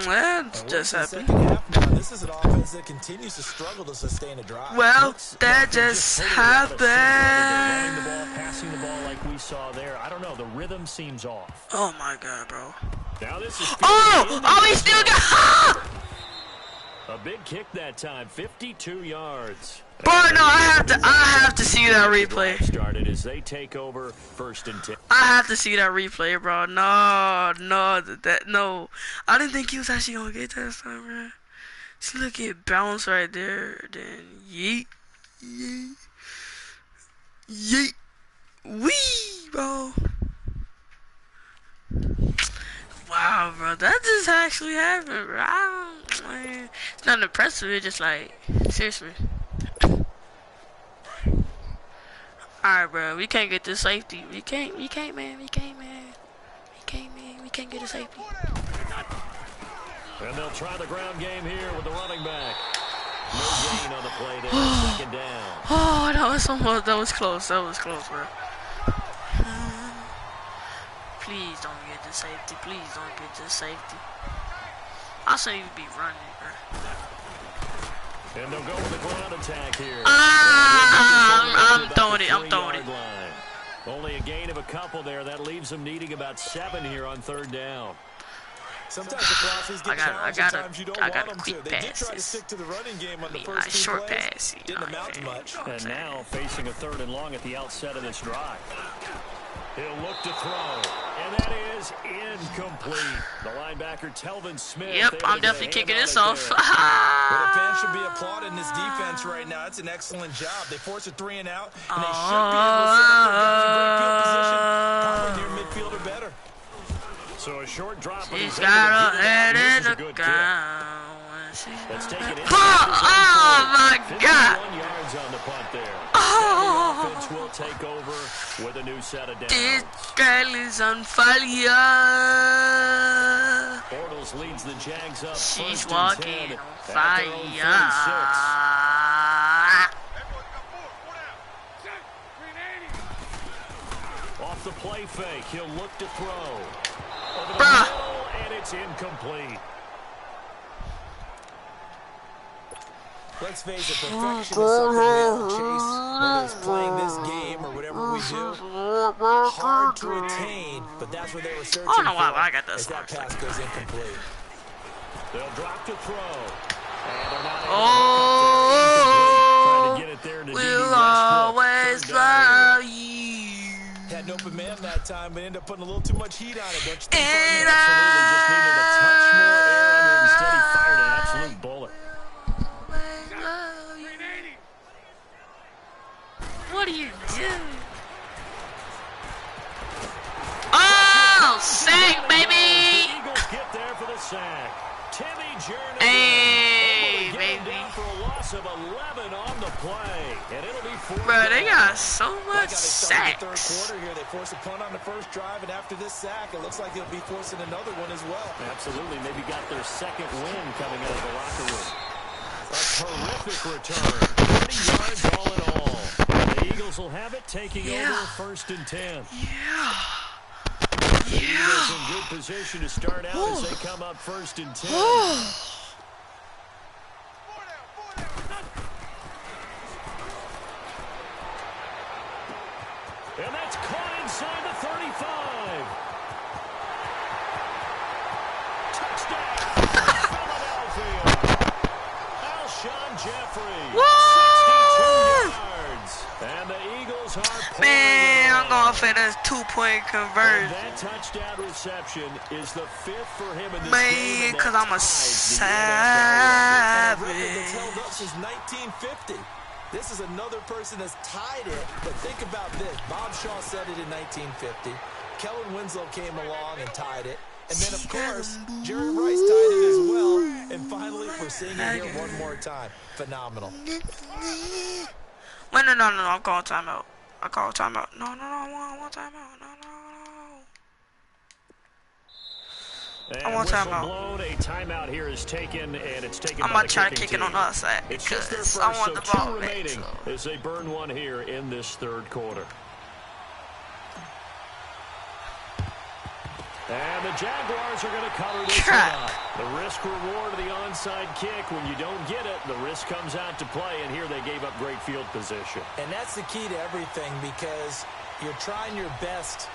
that just happened. This is an offense that continues to struggle to sustain a drive. Well, that just happened. Running the ball, passing the ball like we saw there. I don't know. The rhythm seems off. Oh my God, bro. Now this is Oh, he still got. a big kick that time. 52 yards. Bro, no, I have to see that replay. Started as they take over 1st and 10. I have to see that replay, bro. No. I didn't think he was actually gonna get that time, bro. See, look at bounce right there. Then yeet, wee, bro. Wow, bro, that just actually happened, bro. Man, it's not impressive. It's just like, seriously. Alright, bro, we can't get this safety. We can't, man. We can't, man. We can't, man. We can't get a safety. And they'll try the ground game here with the running back. No gain on the play there. Second down. Oh, that was close. That was close, bro. Please don't get the safety. Please don't get the safety. I shouldn't even be running, bro. And they'll go with the ground attack here. I'm throwing it. Line. Only a gain of a couple there. That leaves them needing about 7 here on third down. Sometimes the crosses get challenged. Sometimes you don't want them to. They did try to stick to the running game on the first 2 short plays. pass. Didn't amount to much. And now facing a 3rd and long at the outset of this drive. He'll look to throw. And that is incomplete. The linebacker, Telvin Smith. Yep, I'm definitely kicking this off. Well, the fans should be applauding this defense right now. It's an excellent job. They force a 3 and out, and they should be able to set up their guys in great field position. Probably near midfield or better. So a short drop. She's got her head in the ground. Let's take it in. Oh my God! 51 yards on the punt there. Oh, The offense will take over with a new set of downs. this girl is on fire. Bortles leads the Jags up. She's 1st and walking 10 on at their fire. own 36. Off the play fake, he'll look to throw. Over the middle, and it's incomplete. Let's face it, perfection is something we all chase, whether it's playing this game or whatever we do. Hard to attain, but that's what they were searching for. I got this. As that pass goes incomplete. They'll drop to throw. And they're not able to hook up there. Incomplete. Trying to get it there to We'll always love you. Had an open man that time, but ended up putting a little too much heat on it, don't you think? And Absolutely just needed a touch more air under it. Instead, he fired an absolute bullet. What are you doing? Oh, sack, baby! The Eagles get there for the sack. Timmy Jernigan. Hey, baby. Down for a loss of 11 on the play, and it'll be 4. Bro, they got so much sacks. The third sacks. quarter here, they forced a punt on the first drive, and after this sack, it looks like they'll be forcing another one as well. Absolutely, maybe got their second win coming out of the locker room. A terrific return. 20 yards all in all. The Eagles will have it, taking over 1st and 10. The Eagles in good position to start out as they come up 1st and 10. And that's caught inside the 35. Touchdown, Philadelphia. Alshon Jeffrey, 62 yards. And the Eagles are Man, I'm going for this 2-point conversion. that touchdown reception is the 5th for him in this game. Man, because I'm a A record savage. that's held up since 1950. This is another person that's tied it, but think about this. Bob Shaw said it in 1950. Kellen Winslow came along and tied it. And then, of course, Jerry Rice tied it as well. And finally, we're seeing it here one more time. Phenomenal. Wait, no, I'm calling timeout. I call timeout. No, I want timeout. No. And I want whistle timeout. blown, a timeout here is taken, and it's taken I'm by about the to try to kicking kick it on team. the other side It's just their because first, I want so the ball 2 back. remaining So. as they burn one here in this 3rd quarter. And the Jaguars are going to cover this one up. The risk-reward of the onside kick. When you don't get it, the risk comes out to play, and here they gave up great field position. And that's the key to everything because you're trying your best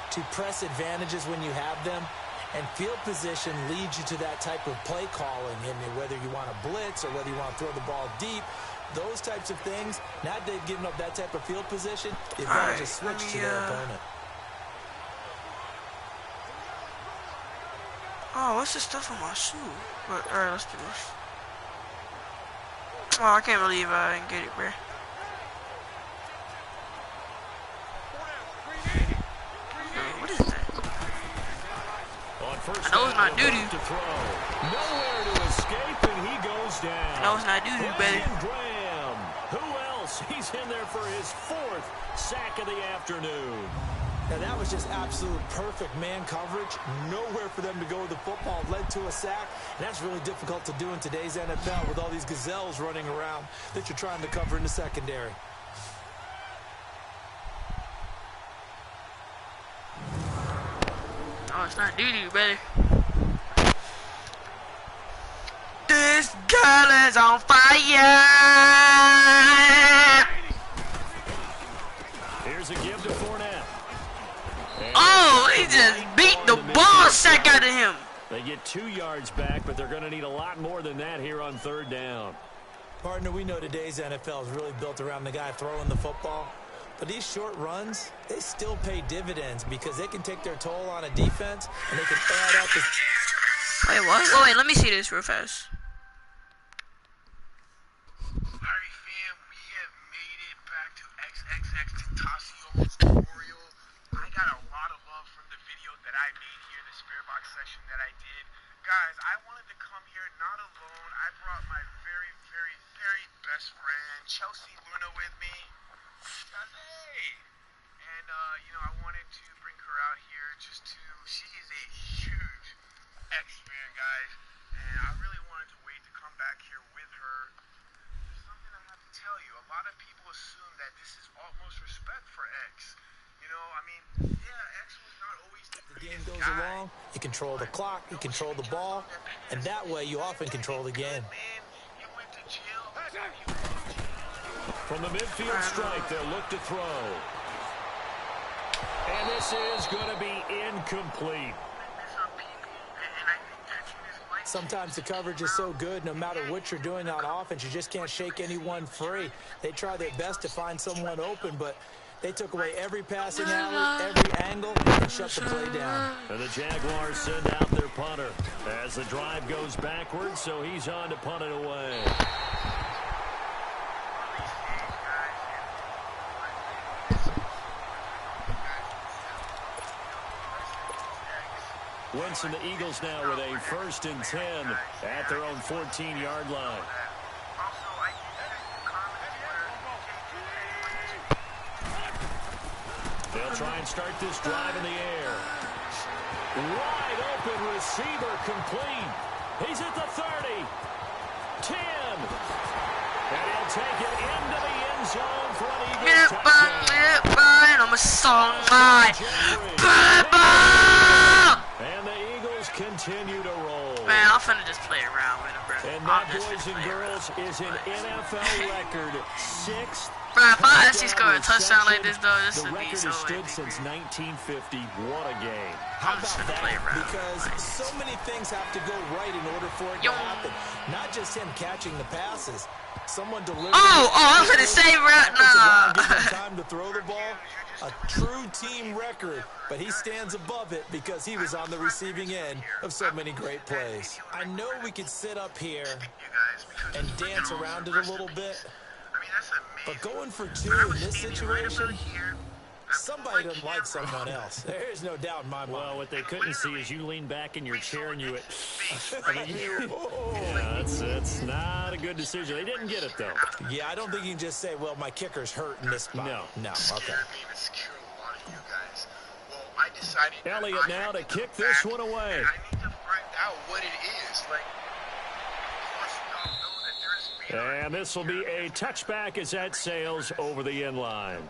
to press advantages when you have them. And field position leads you to that type of play calling. And whether you want to blitz or whether you want to throw the ball deep, those types of things, now that they've given up that type of field position, they've got to just switch to their opponent. Oh, what's this stuff on my shoe? Alright, let's do this. Oh, I can't believe I didn't get it, bro. What is that? On first I know it's not down, doo-doo. to throw. Nowhere to escape, and he goes down. I know it's not doo-doo, baby. Brandon Graham. Who else? He's in there for his 4th sack of the afternoon. Now, that was just absolute perfect man coverage. Nowhere for them to go with the football. Led to a sack. And that's really difficult to do in today's NFL with all these gazelles running around that you're trying to cover in the secondary. Oh, it's not doo-doo, baby. This girl is on fire. Here's a give to Fournette. Oh, he just beat the ball sack out of him. They get 2 yards back, but they're going to need a lot more than that here on 3rd down. Partner, we know today's NFL is really built around the guy throwing the football. But these short runs, they still pay dividends because they can take their toll on a defense and they can add up. Wait, what? Wait, let me see this real fast. Alright, fam, we have made it back to XXX Tentacion Memorial. I got a lot of love from the video that I made here, the Spirit Box session that I did. Guys, I wanted to come here not alone. I brought my very, very, very best friend, Chelsea Luna, with me. And, I wanted to bring her out here she is a huge X-fan, guys, and I really wanted to wait to come back here with her. There's something I have to tell you. A lot of people assume that this is utmost respect for X. X was not always The game goes along, you control the clock, you control the ball, and that way you often control the game. You went to jail. From the midfield stripe, they'll look to throw. And this is going to be incomplete. Sometimes the coverage is so good, no matter what you're doing on offense, you just can't shake anyone free. They try their best to find someone open, but they took away every passing alley, every angle, and shut the play down. And the Jaguars send out their punter as the drive goes backwards, so he's on to punt it away. Winston, the Eagles now with a 1st and 10 at their own 14-yard line. They'll try and start this drive in the air. Wide open receiver complete. He's at the 30. 10. And he'll take it into the end zone for an Eagles touchdown. I'm a song line. And the Eagles continue to roll. Man, I'm finna just play around with him, bro. And that, boys and girls, is an NFL record 6th. Bro, if I actually score a touchdown like this, though, this The would be record so has stood epic. since 1950. What a game. I'm just gonna play around. Because so many things have to go right in order for it to happen. Not just him catching the passes. Someone delivering. I'm gonna say right now. Time to throw the ball. A true team record, but he stands above it because he was on the receiving end of so many great plays. I know we could sit up here and dance around it a little bit, but going for 2 in this situation, somebody doesn't like someone else. There's no doubt in my mind. Well, what they couldn't see is you lean back in your chair and you... yeah, that's not a good decision. They didn't get it, though. Yeah, I don't think you can just say, well, my kicker's hurt in this spot. No, okay. Elliott now to kick this one away. I need to find out what it is. And this will be a touchback as that sails over the end line.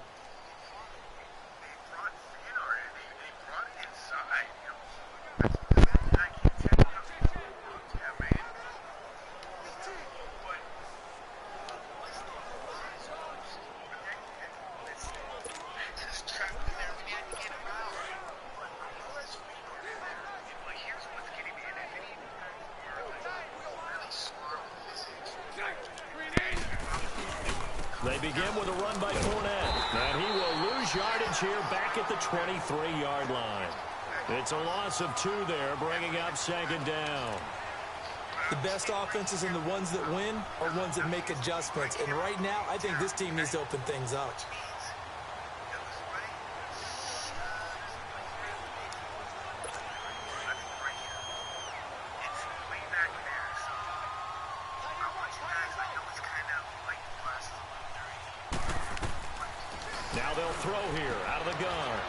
They begin with a run by Fournette, and he will lose yardage here back at the 23-yard line. It's a loss of 2 there, bringing up 2nd down. The best offenses and the ones that win are ones that make adjustments. And right now, I think this team needs to open things up. they'll throw here out of the gun.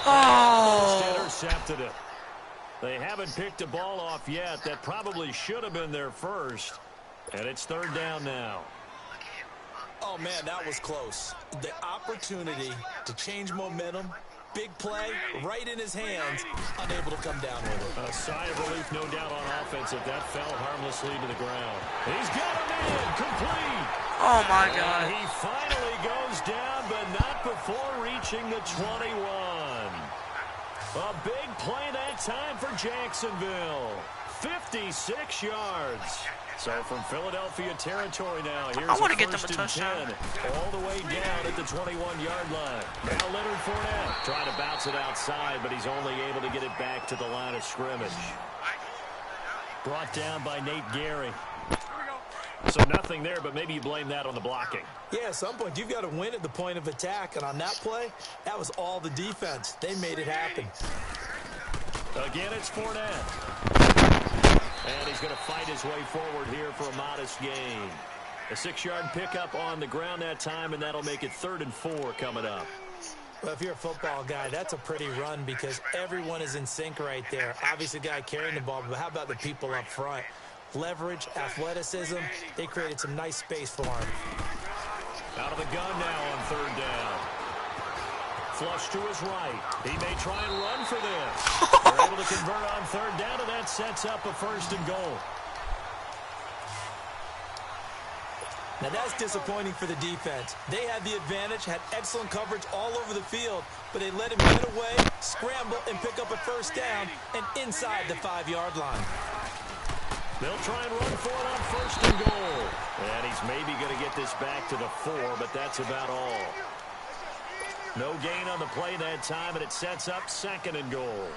Oh. Intercepted it. They haven't picked a ball off yet. That probably should have been their first. And it's third down now. Oh, man, that was close. The opportunity to change momentum, big play, right in his hands, unable to come down with it. A sigh of relief, no doubt, on offense if that fell harmlessly to the ground. He's got him in, complete. Oh, my God. And he finally goes down, but not before reaching the 21. A big play that time for Jacksonville. 56 yards. So from Philadelphia territory now, here's I want to a get them a first and touchdown. 10, all the way down at the 21-yard line. Now Leonard Fournette trying to bounce it outside, but he's only able to get it back to the line of scrimmage. Brought down by Nate Gary. So nothing there, but maybe you blame that on the blocking. Yeah, at some point, you've got to win at the point of attack. And on that play, that was all the defense. They made it happen. Again, it's Fournette. And he's going to fight his way forward here for a modest gain. A 6-yard pickup on the ground that time, and that'll make it 3rd and 4 coming up. Well, if you're a football guy, that's a pretty run because everyone is in sync right there. Obviously, the guy carrying the ball, but how about the people up front? Leverage, athleticism, they created some nice space for him. Out of the gun now on 3rd down. Flush to his right. He may try and run for this. They're able to convert on 3rd down, and that sets up a 1st and goal. Now, that's disappointing for the defense. They had the advantage, had excellent coverage all over the field, but they let him get away, scramble, and pick up a 1st down, and inside the 5-yard line. They'll try and run for it on 1st and goal. And he's maybe going to get this back to the 4, but that's about all. No gain on the play that time, and it sets up 2nd and goal.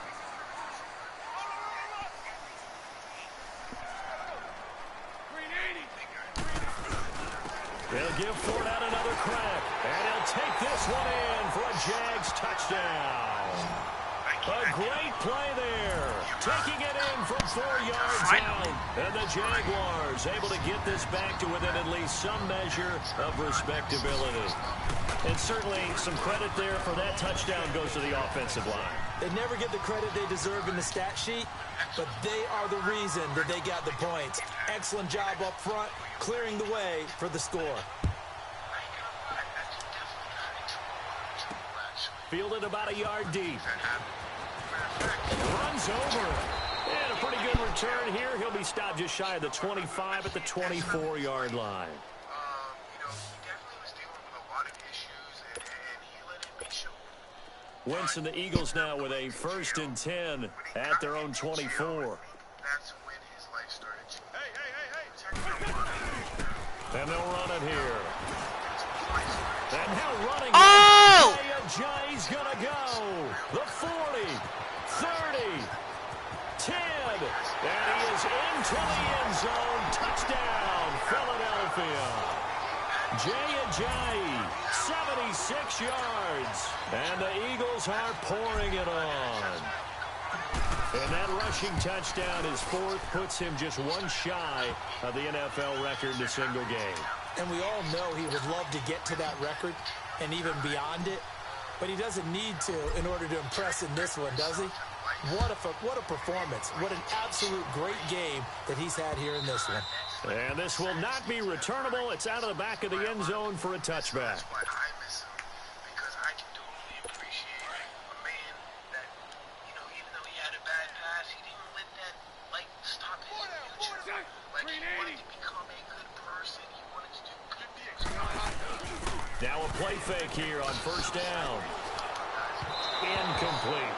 They'll give Fournette another crack, and he'll take this one in for a Jags touchdown. A great play there. Taking it in from 4 yards out. And the Jaguars able to get this back to within at least some measure of respectability. And certainly some credit there for that touchdown goes to the offensive line. They never get the credit they deserve in the stat sheet, but they are the reason that they got the points. Excellent job up front, clearing the way for the score. Fielded about a yard deep. Runs over. And a pretty good return here. He'll be stopped just shy of the 25 at the 24-yard line. Wentz and the Eagles now with a 1st and 10 at their own 24. That's when his life started. And they'll run it here. And now running. Oh! He's going to go. The 40, 30, 10. And he is into the end zone. Touchdown, Philadelphia. Ajayi, 76 yards. And the Eagles are pouring it on. And that rushing touchdown, his 4th, puts him just one shy of the NFL record in a single game. And we all know he would love to get to that record and even beyond it, but he doesn't need to in order to impress in this one, does he? What a performance. What an absolute great game that he's had here in this one. And this will not be returnable. It's out of the back of the end zone for a touchback. Now a play fake here on 1st down. Incomplete.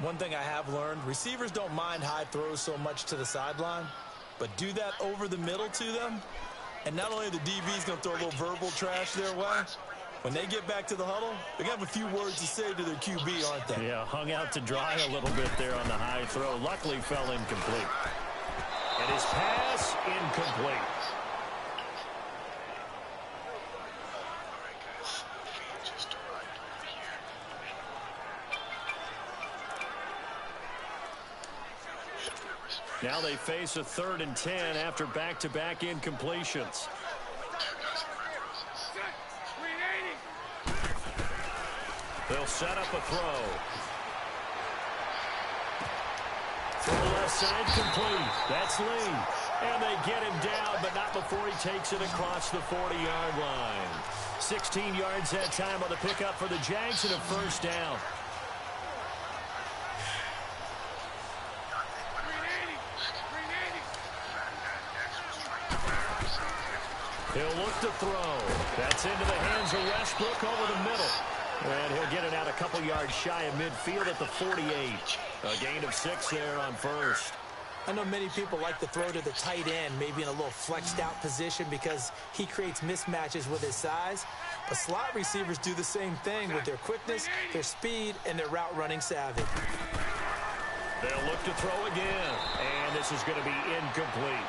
One thing I have learned, receivers don't mind high throws so much to the sideline, but do that over the middle to them, and not only are the DBs going to throw a little verbal trash their way, when they get back to the huddle, they're going to have a few words to say to their QB, aren't they? Yeah, hung out to dry a little bit there on the high throw. Luckily fell incomplete. And his pass incomplete. Now they face a 3rd and 10 after back-to-back incompletions. set up a throw. Throw left side complete. That's Lee. And they get him down, but not before he takes it across the 40-yard line. 16 yards that time on the pickup for the Jags and a first down. He'll look to throw. That's into the hands of Westbrook over the middle. And he'll get it out a couple yards shy of midfield at the 48. A gain of 6 there on first. I know many people like to throw to the tight end, maybe in a little flexed out position because he creates mismatches with his size. But slot receivers do the same thing with their quickness, their speed, and their route running savvy. They'll look to throw again. And this is going to be incomplete.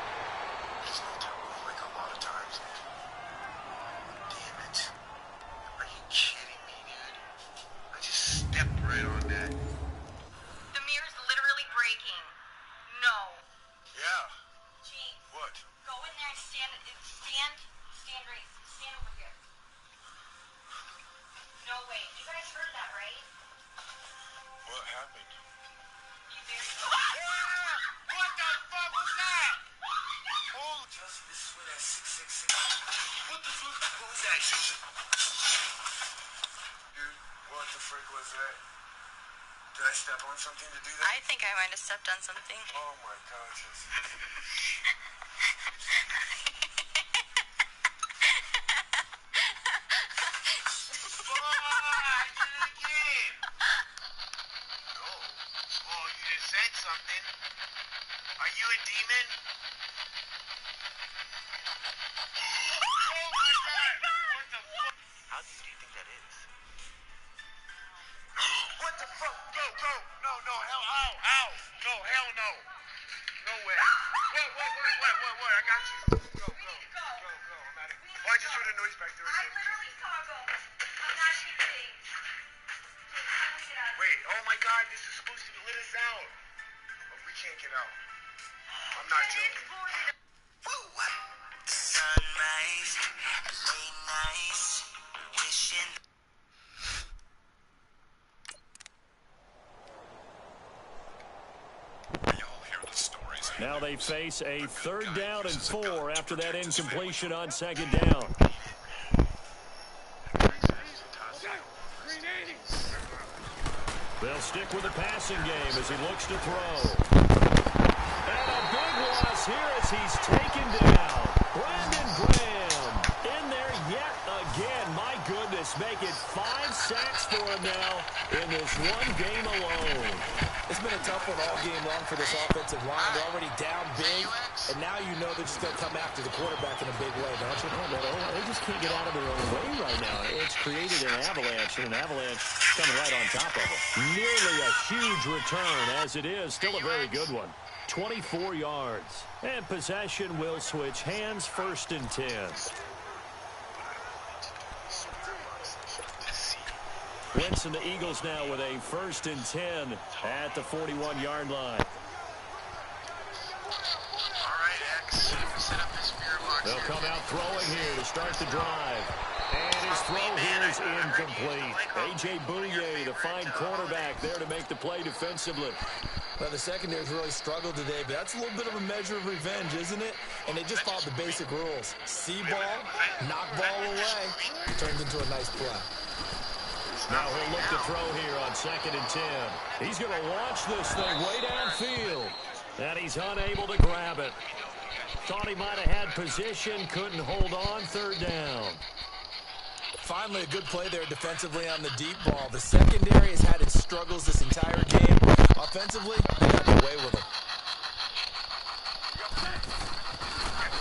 Did I step on something to do that? I think I might have stepped on something. Oh my God, Jesse. Something. Are you a demon? Oh my God! What the fuck? How deep do you think that is? What the fuck? Go, go! No, no, hell, ow! No, hell no! No way! What? I got you. Go! I'm at it. Oh, I just heard a noise back there. I literally saw them. I'm not kidding. Wait, oh my God, this is supposed to let us out. We can't get out. I'm not joking. Sunrise, late nights, wishing. Now they face a 3rd down and 4 after that incompletion on 2nd down. They'll stick with the passing game as he looks to throw. And a big loss here as he's taken down. Brandon Graham in there yet again. My goodness, make it 5 sacks for him now in this one game alone. It's been a tough one all game long for this offensive line. They're already down big, and now you know they're just going to come after the quarterback in a big way, don't you? They just can't get out of their own way right now. It's created an avalanche, and an avalanche coming right on top of them. Nearly a huge return, as it is. Still a very good one. 24 yards. And possession will switch hands, 1st and 10. Wentz and the Eagles now with a 1st and 10 at the 41-yard line. They'll come out throwing here to start the drive. And his throw here is incomplete. A.J. Bouye, the fine cornerback, there to make the play defensively. Well, the secondary's really struggled today, but that's a little bit of a measure of revenge, isn't it? And they just followed the basic rules. See ball, knock ball away. Turns into a nice play. Now he'll look to throw here on 2nd and 10. He's going to launch this thing way downfield. And he's unable to grab it. Thought he might have had position, couldn't hold on, 3rd down. Finally, a good play there defensively on the deep ball. The secondary has had its struggles this entire game. Offensively, they got away with it.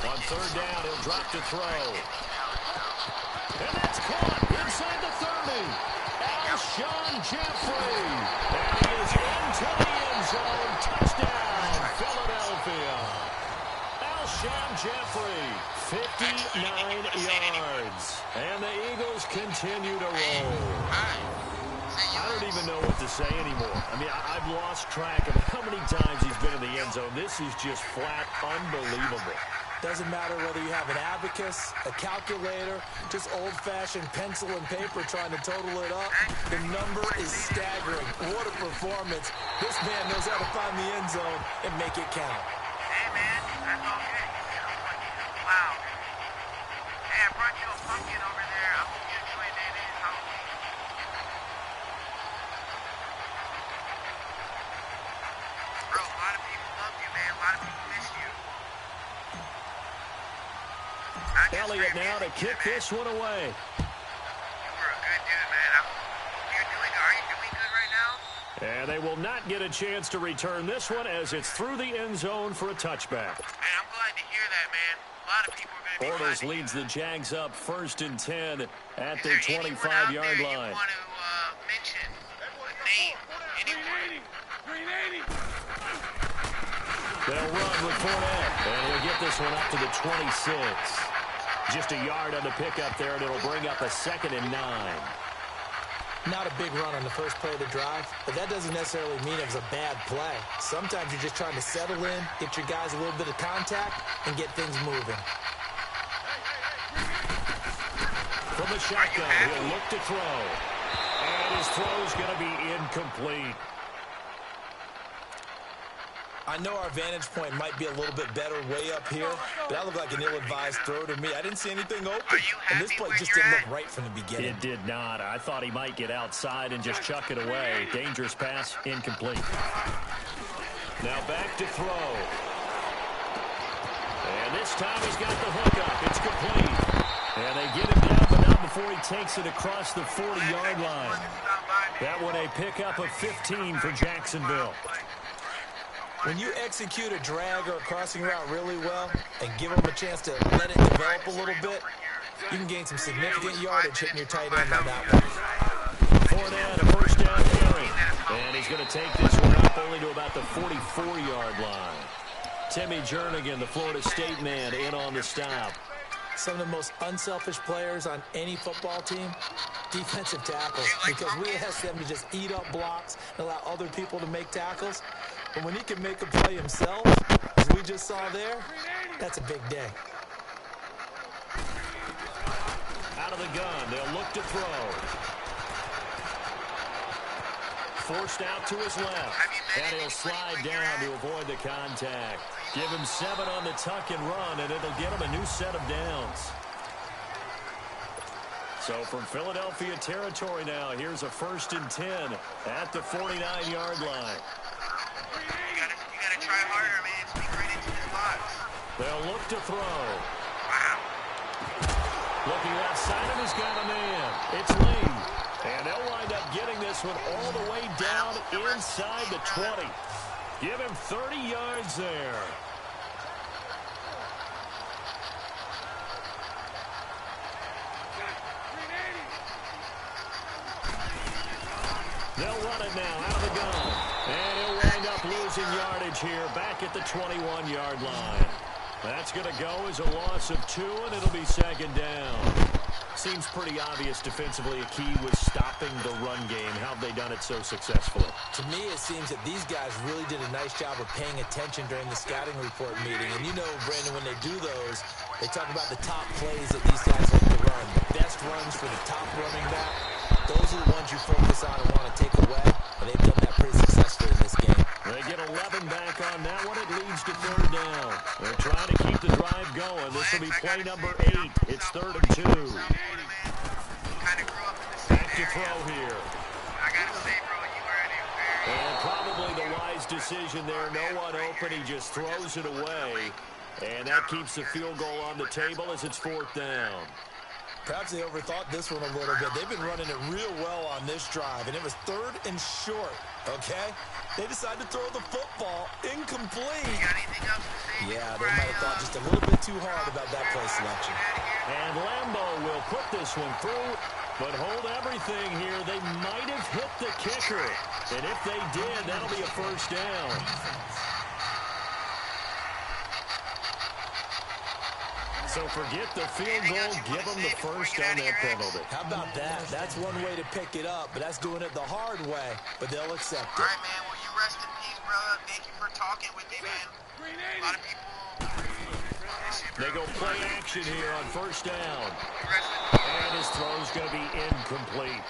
On 3rd down, he'll drop to throw. And that's caught inside the 30. Alshon Jeffrey. And he is into the end zone. Touchdown, Philadelphia. Alshon Jeffrey, 59 yards. And the Eagles continue to roll. I don't even know what to say anymore. I mean, I've lost track of how many times he's been in the end zone. This is just flat unbelievable. Doesn't matter whether you have an abacus, a calculator, just old-fashioned pencil and paper trying to total it up. The number is staggering. What a performance. This man knows how to find the end zone and make it count. Hey, man, that's all good. Wow. Hey, I brought you a pumpkin over there. I hope you enjoyed it. It is Halloween. Bro, a lot of people love you, man. A lot of people miss you. Elliott now to kick this one away. You were a good dude, man. Are you doing good right now? And they will not get a chance to return this one as it's through the end zone for a touchback. Hey, I'm glad to hear that, man. A lot of people are going to be Bortles glad to leads hear the Jags up 1st and 10 at Is their there anyone 25-yard out there line. You want to mention a name? Anyone? They'll run with Fournette, and he'll get this one up to the 26. Just a yard on the pickup there, and it'll bring up a 2nd and 9. Not a big run on the first play of the drive, but that doesn't necessarily mean it was a bad play. Sometimes you're just trying to settle in, get your guys a little bit of contact, and get things moving. From the shotgun, he'll look to throw. And his throw's going to be incomplete. I know our vantage point might be a little bit better way up here, but that looked like an ill-advised throw to me. I didn't see anything open, and this play just didn't look right from the beginning. It did not. I thought he might get outside and just chuck it away. Dangerous pass, incomplete. Now back to throw. And this time he's got the hook up. It's complete. And they get him down, but not before he takes it across the 40-yard line. That one a pickup of 15 for Jacksonville. When you execute a drag or a crossing route really well and give them a chance to let it develop a little bit, you can gain some significant yardage hitting your tight end on that one. Fournette, a first down carry. And he's going to take this one up only to about the 44-yard line. Timmy Jernigan, the Florida State man, in on the stop. Some of the most unselfish players on any football team, defensive tackles, because we ask them to just eat up blocks and allow other people to make tackles. But when he can make a play himself, as we just saw there, that's a big day. Out of the gun, they'll look to throw. Forced out to his left, and he'll slide down to avoid the contact. Give him 7 on the tuck and run, and it'll get him a new set of downs. So from Philadelphia territory now, here's a 1st and 10 at the 49-yard line. You gotta try harder, man. Speak right into this box. They'll look to throw. Wow. Looking outside of he's got a man. It's Lee. And they'll wind up getting this one all the way down inside the 20. Give him 30 yards there. They'll run it now out of the gun. And he'll wind up losing yardage here back at the 21-yard line. That's going to go as a loss of 2, and it'll be 2nd down. Seems pretty obvious defensively a key was stopping the run game. How have they done it so successfully? To me, it seems that these guys really did a nice job of paying attention during the scouting report meeting. And you know, Brandon, when they do those, they talk about the top plays that these guys like to run. The best runs for the top running back. Those are the ones you focus on and want to take away. And they've done that pretty successfully in this game. They get 11 back on that one. It leads to 3rd down. They're trying to keep the drive going. This will be play number 8. It's 3rd and 2. Back to throw here. I gotta say, bro, you are very... And probably the wise decision there. No one open. He just throws it away. And that keeps the field goal on the table as it's 4th down. Perhaps they overthought this one a little bit. They've been running it real well on this drive, and it was 3rd and short, okay? They decided to throw the football incomplete. You got anything else to say? Yeah, they might have thought just a little bit too hard about that play selection. And Lambo will put this one through, but hold everything here. They might have hit the kicker, and if they did, that'll be a 1st down. So forget the field goal, give them the 1st on that penalty. How about that? That's one way to pick it up, but that's doing it the hard way, but they'll accept it. All right, man. Well, you rest in peace, brother. Thank you for talking with me, man. A lot of people... They go play action here on first down. And his throw's going to be incomplete.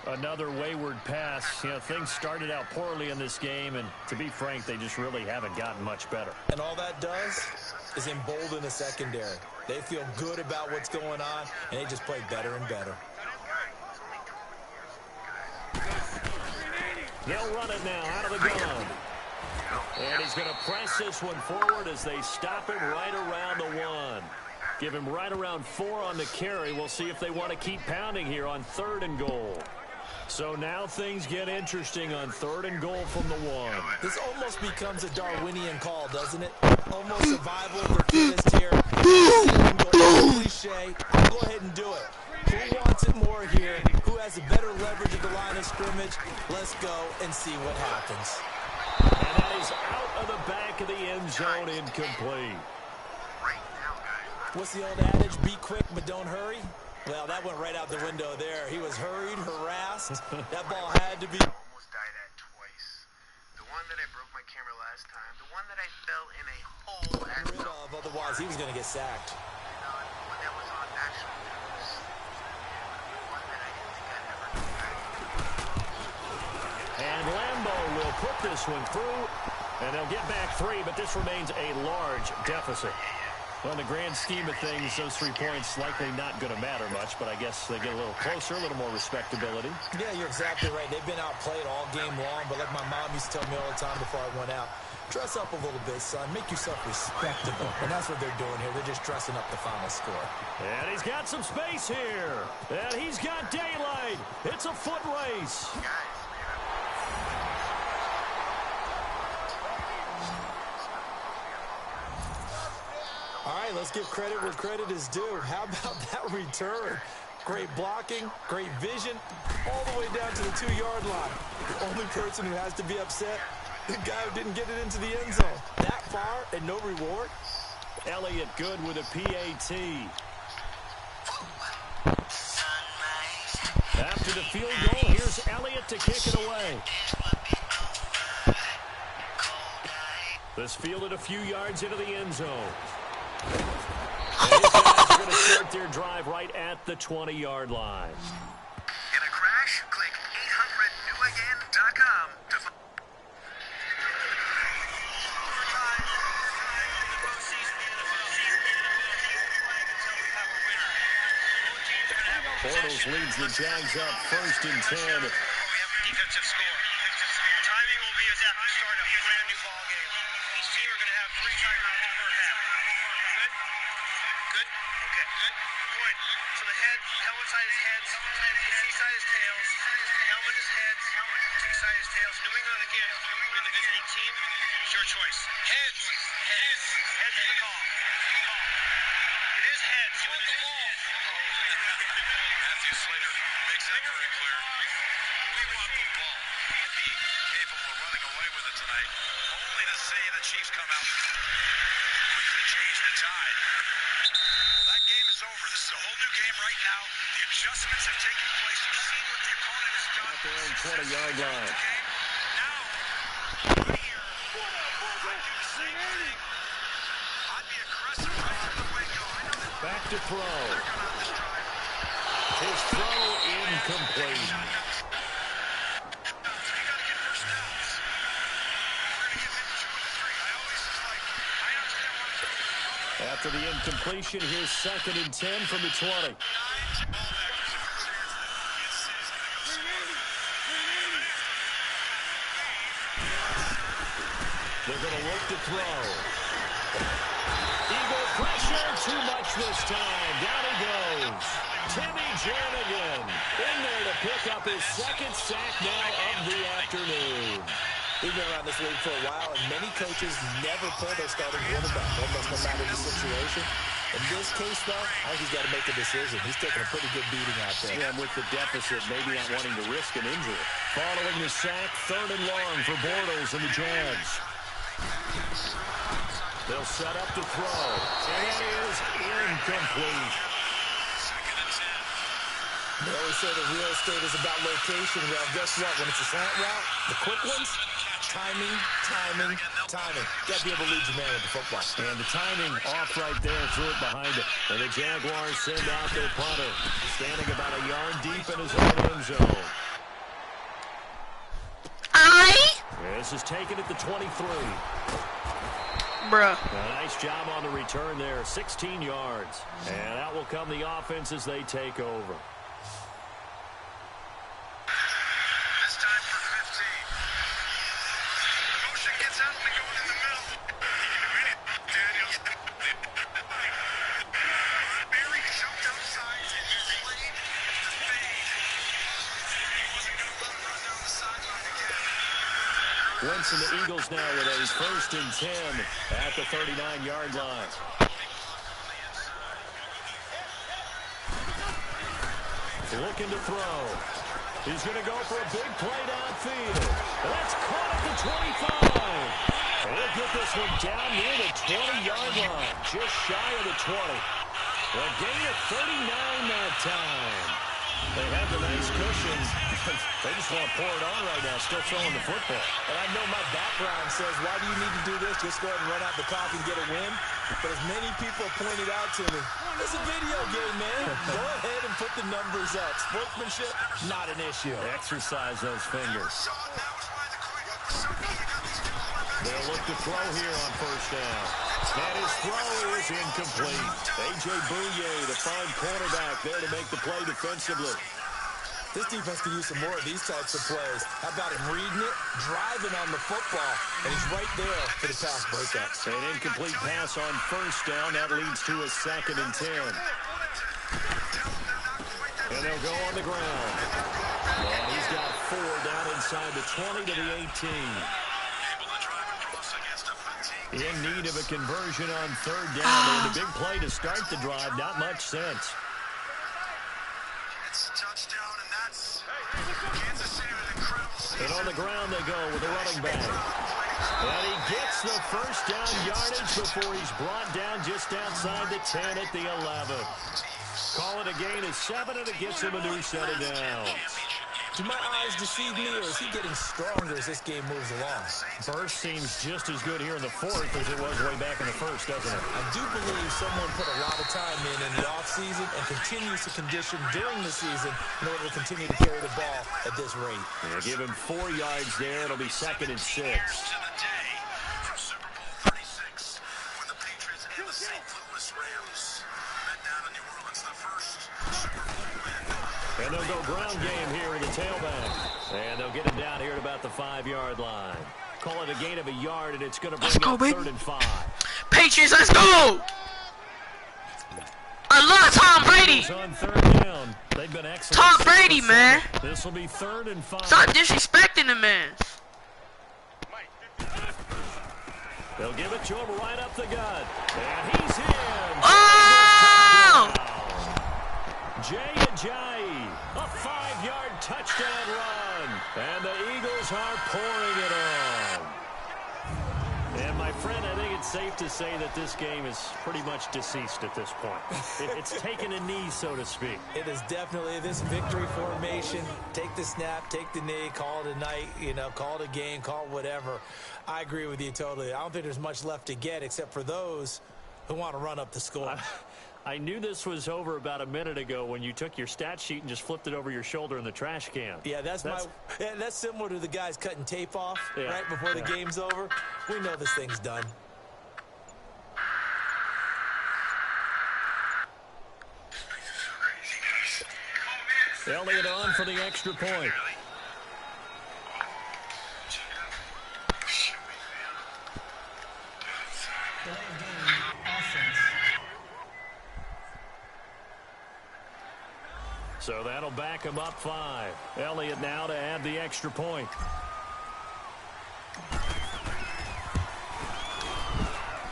Another wayward pass. You know, things started out poorly in this game, and to be frank, they just really haven't gotten much better. And all that does is embolden the secondary. They feel good about what's going on, and they just play better and better. They'll run it now out of the gun. And he's going to press this one forward as they stop him right around the 1. Give him right around 4 on the carry. We'll see if they want to keep pounding here on 3rd and goal. So now things get interesting on 3rd and goal from the 1. This almost becomes a Darwinian call, doesn't it? Almost survival of the fittest here. Cliche. I'll go ahead and do it. Who wants it more here? Who has a better leverage at the line of scrimmage? Let's go and see what happens. And that is out of the back of the end zone, incomplete. What's the old adage? Be quick, but don't hurry. Well, that went right out the window there. He was hurried, harassed. That ball had to be. Almost died at twice. The one that I broke my camera last time. The one that I fell in a hole at. Rid of, otherwise he was going to get sacked. The one that was on national news. The one that I didn't think I'd ever get back. And Lambeau will put this one through, and they'll get back 3, but this remains a large deficit. Well, in the grand scheme of things, those 3 points likely not going to matter much, but I guess they get a little closer, a little more respectability. Yeah, you're exactly right. They've been outplayed all game long, but like my mom used to tell me all the time before I went out, dress up a little bit, son. Make yourself respectable. And that's what they're doing here. They're just dressing up the final score. And he's got some space here. And he's got daylight. It's a foot race. All right, let's give credit where credit is due. How about that return? Great blocking, great vision, all the way down to the 2-yard line. The only person who has to be upset, the guy who didn't get it into the end zone. That far and no reward? Elliott good with a PAT. After the field goal, here's Elliott to kick it away. This fielded a few yards into the end zone. And his guys are going to start their drive right at the 20-yard line. In a crash, click 800newagain.com to find. Bortles leads the Jags up 1st and 10. We have a defensive score. Timing will be as after the start of a brand new ball game. Each team are going to have 3 timeouts per half. Good? Good? Okay, good. Point. So the head, helmet side is heads, the C side is tails, helmet is heads, T side is tails. New England again, you're the visiting team. It's your choice. Heads. Heads. Heads is the call. It is heads. You want the ball. Matthew Slater makes that very clear. We want the ball. Be capable of running away with it tonight, only to see the Chiefs come out quickly change the tide. That game is over. This is a whole new game right now. The adjustments have taken place. You've seen what the opponent has done. At their own 20-yard line. Now, right here, I'd do the same thing. I'd be aggressive right from the window. I know they Back to throw. they're going on this drive. His throw incomplete. After the incompletion, here's 2nd and 10 from the 20. They're going to look to throw. Eagle pressure, too much this time. Down he goes. Timmy Jernigan in there to pick up his 2nd sack now of the afternoon. We've been around this league for a while, and many coaches never play their starting quarterback, almost no matter the situation. In this case, though, I think he's got to make a decision. He's taking a pretty good beating out there. Yeah, with the deficit, maybe not wanting to risk an injury. Following the sack, 3rd and long for Bortles and the Jags. They'll set up to throw. And it is incomplete. They always say the real estate is about location. Well, guess what? When it's a slant route, the quick ones, timing. Got to be able to lead your man with the football. And the timing off right there, threw it behind it. And the Jaguars send out their punter, standing about a yard deep in his own end zone. This is taken at the 23. Bruh. A nice job on the return there, 16 yards. And out will come the offense as they take over. This time for 15. Motion gets out and going in the middle. Daniels. Barry jumped outside and he played the fade. He wasn't going to let him run down the sideline again. Wentz and the Eagles now with a 1st and 10 at the 39-yard line. Looking to throw. He's going to go for a big play downfield. That's caught at the 25. He'll get this one down near the 20-yard line, just shy of the 20. A gain of 39 that time. They have the nice cushion. They just want to pour it on right now, still throwing the football. And I know my background says, why do you need to do this? Just go ahead and run out the clock and get a win. But as many people pointed out to me, it's a video game, man. Go ahead and put the numbers up. Sportsmanship, not an issue. Exercise those fingers. They'll look to throw here on 1st down. And his throw is incomplete. A.J. Bouye, the fine cornerback, there to make the play defensively. This defense could use some more of these types of plays. How about him reading it, driving on the football, and he's right there for the pass breakup. An incomplete pass on 1st down. That leads to a 2nd and 10. And they'll go on the ground. And he's got 4 down inside the 20 to the 18. In need of a conversion on 3rd down. And a big play to start the drive. Not much sense. It's a touchdown, and that's Kansas City with incredible season. And on the ground they go with a running back. And he gets the 1st down yardage before he's brought down just outside the 10 at the 11. Call it a gain of 7, and it gets him a new set of downs. Do my eyes deceive me, or is he getting stronger as this game moves along? Burst seems just as good here in the 4th as it was way back in the 1st, doesn't it? I do believe someone put a lot of time in the offseason and continues to condition during the season in order to continue to carry the ball at this rate. Yeah, give him 4 yards there. It'll be 2nd and 6. And they'll go ground game here with the tailback. And they'll get him down here at about the 5-yard line. Call it a gain of a yard, and it's going to bring up 3rd and 5. Patriots, let's go! I love Tom Brady. On 3rd down. They've been excellent. Tom Brady, man. This will be 3rd and 5. Stop disrespecting the man. They'll give it to him right up the gut. And he's in. Oh! Jay Ajayi, a 5-yard touchdown run. And the Eagles are pouring it on. And my friend, I think it's safe to say that this game is pretty much deceased at this point. It's taken a knee, so to speak. It is definitely this victory formation. Take the snap, take the knee, call it a night, call it a game, call it whatever. I agree with you totally. I don't think there's much left to get except for those who want to run up the score. I knew this was over about a minute ago when you took your stat sheet and just flipped it over your shoulder in the trash can. Yeah, that's similar to the guys cutting tape off right before the game's over. We know this thing's done. Elliott on for the extra point. So that'll back him up 5. Elliott now to add the extra point.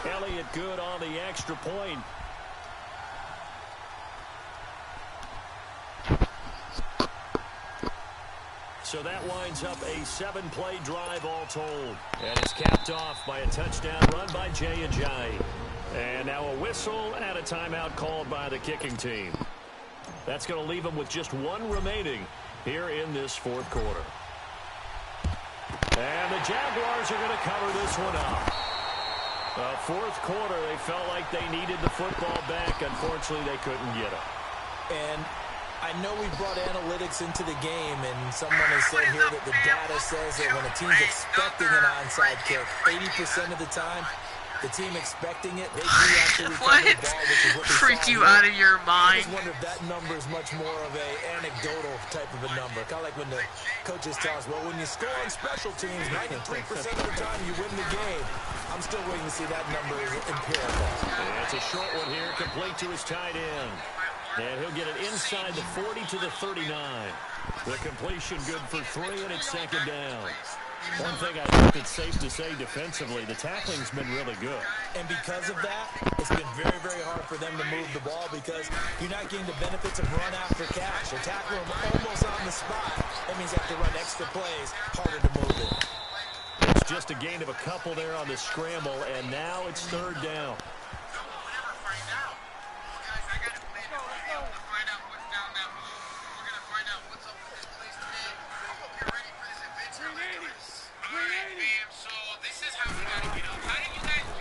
Elliott good on the extra point. So that winds up a 7-play drive all told. And it's capped off by a touchdown run by Jay Ajayi. And now a whistle and a timeout called by the kicking team. That's going to leave them with just 1 remaining here in this 4th quarter. And the Jaguars are going to cover this one up. Fourth quarter, they felt like they needed the football back. Unfortunately, they couldn't get it. And I know we brought analytics into the game, and someone has said here that the data says that when a team's expecting an onside kick, 80% of the time, the team expecting it, they do actually recover the ball, which is what we Freak saw you here. out of your I mind. just wonder if that number is much more of a anecdotal type of a number. Kind of like when the coaches tell us, well, when you score on special teams, 93% of the time you win the game. I'm still waiting to see that number is empirical. And it's a short one here, complete to his tight end. And he'll get it inside the 40 to the 39. The completion good for 3, and it's second down. One thing I think it's safe to say defensively, the tackling's been really good. And because of that, it's been very, very hard for them to move the ball because you're not getting the benefits of run after catch. They're tackling them almost on the spot. That means they have to run extra plays, harder to move it. It's just a gain of a couple there on the scramble, and now it's third down.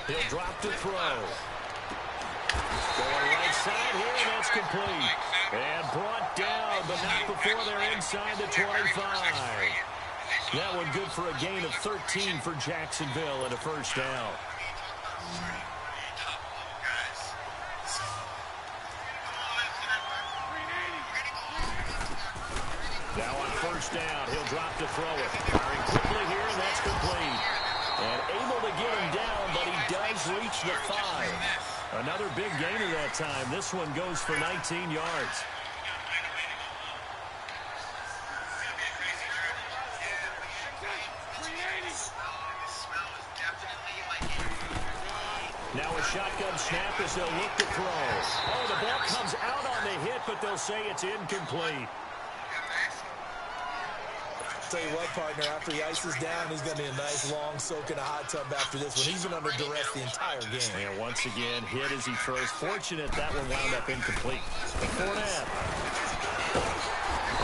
He'll drop to throw. Going right side here, and that's complete. And brought down, but not before they're inside the 25. That one good for a gain of 13 for Jacksonville and a first down. Now on first down, he'll drop to throw it. Firing quickly here, and that's complete. And able to get him down, but he does reach the 5. Another big gainer that time. This one goes for 19 yards. Now a shotgun snap as they'll look to throw. Oh, the ball comes out on the hit, but they'll say it's incomplete. Tell you what, partner, after he ices down, he's going to be a nice long soak in a hot tub after this one. He's been under duress the entire game. And once again, hit as he throws. Fortunate that one wound up incomplete. Fournette.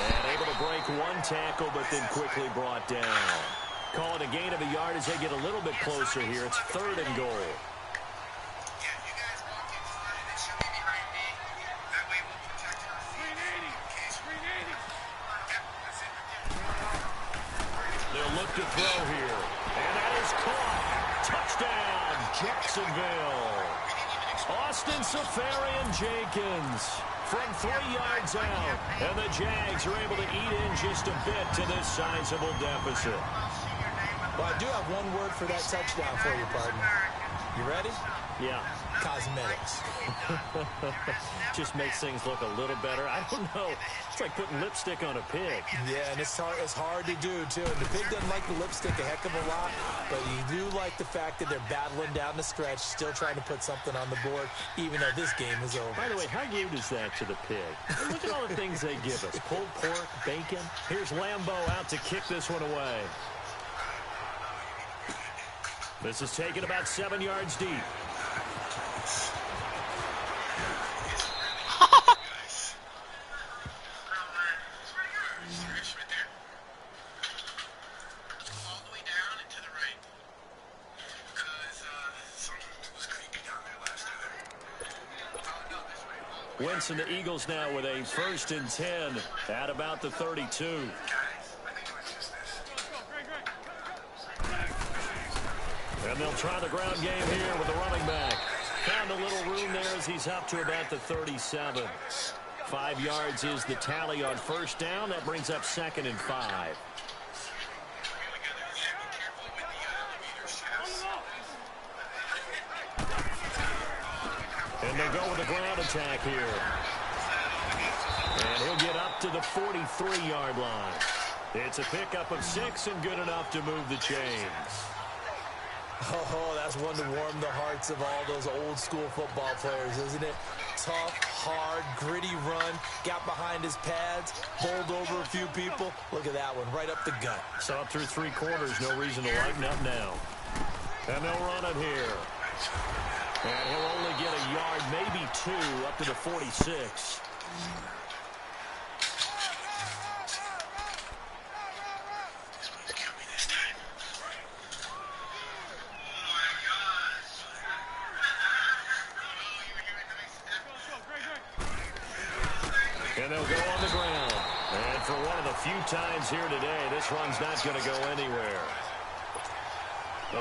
And able to break one tackle, but then quickly brought down. Call it a gain of a yard as they get a little bit closer here. It's third and goal. To throw here, and that is caught. Touchdown, Jacksonville. Austin Safarian-Jenkins from 3 yards out, and the Jags are able to eat in just a bit to this sizable deficit. Well, I do have one word for that touchdown for you, partner. You ready? Yeah. Cosmetics. Just makes things look a little better. I don't know. It's like putting lipstick on a pig. Yeah, and it's hard to do, too. And the pig doesn't like the lipstick a heck of a lot, but you do like the fact that they're battling down the stretch, still trying to put something on the board, even though this game is over. By the way, how rude is that to the pig? Look at all the things they give us. Pulled pork, bacon. Here's Lambeau out to kick this one away. This is taken about 7 yards deep. Wentz and the Eagles now with a 1st and 10 at about the 32. And they'll try the ground game here with the running back. Found a little room there as he's up to about the 37. 5 yards is the tally on first down. That brings up 2nd and 5. And they'll go with a ground attack here. And he'll get up to the 43-yard line. It's a pickup of 6 and good enough to move the chains. Oh, that's one to warm the hearts of all those old school football players, isn't it? Tough, hard, gritty run, got behind his pads, bowled over a few people. Look at that one, right up the gut. So up through 3 quarters, no reason to lighten up now. And they'll run it here. And he'll only get a yard, maybe 2, up to the 46. And they'll go on the ground. And for one of the few times here today, this one's not going to go anywhere.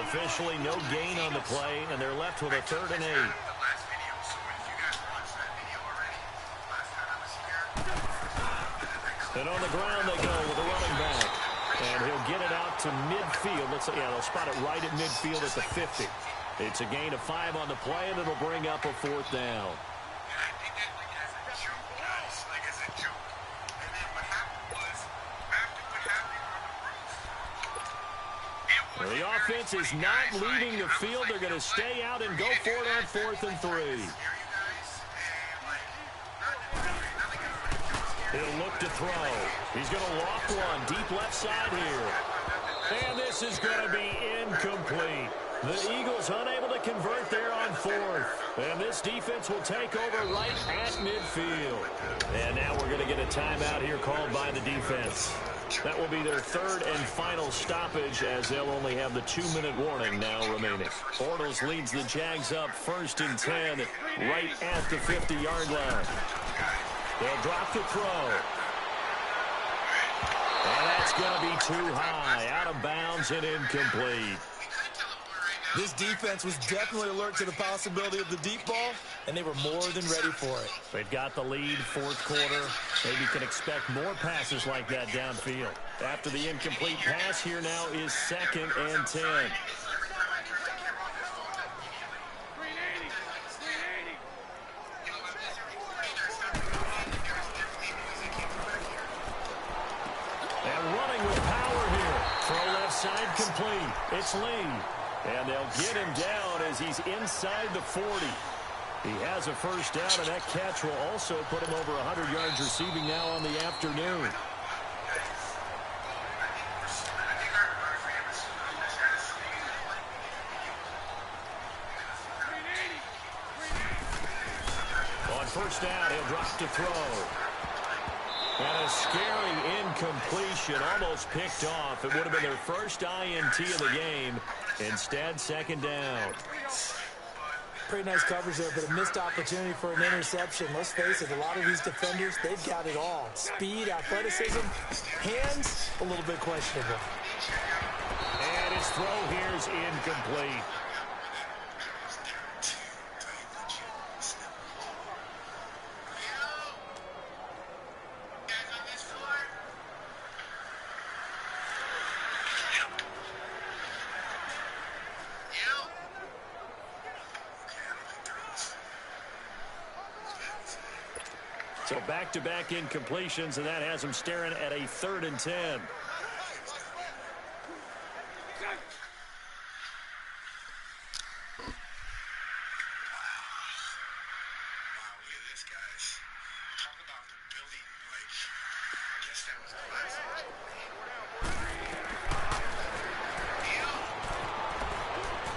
Officially no gain on the play, and they're left with a 3rd and 8. And on the ground they go with a running back. And he'll get it out to midfield. They'll spot it right at midfield at the 50. It's a gain of 5 on the play, and it'll bring up a 4th down. Well, the offense is not leaving the field. They're going to stay out and go for it on 4th and 3. He'll look to throw. He's going to loft one deep left side here. And this is going to be incomplete. The Eagles unable to convert there on 4th. And this defense will take over right at midfield. And now we're going to get a timeout here called by the defense. That will be their 3rd and final stoppage, as they'll only have the 2-minute warning now remaining. Bortles leads the Jags up 1st and 10 right at the 50-yard line. They'll drop the throw. And that's going to be too high, out of bounds and incomplete. This defense was definitely alert to the possibility of the deep ball, and they were more than ready for it. They've got the lead, 4th quarter. Maybe can expect more passes like that downfield. After the incomplete pass, here now is 2nd and 10. And running with power here. Throw left side complete. It's Lee. And they'll get him down as he's inside the 40. He has a 1st down, and that catch will also put him over 100 yards receiving now on the afternoon. On 1st down, he'll drop to throw. And a scary incompletion, almost picked off. It would have been their first INT of the game. Instead, 2nd down. Pretty nice coverage there, but a missed opportunity for an interception. Let's face it, a lot of these defenders, they've got it all. Speed, athleticism, hands, a little bit questionable. And his throw here is incomplete. So back-to-back incompletions, and that has him staring at a 3rd and 10.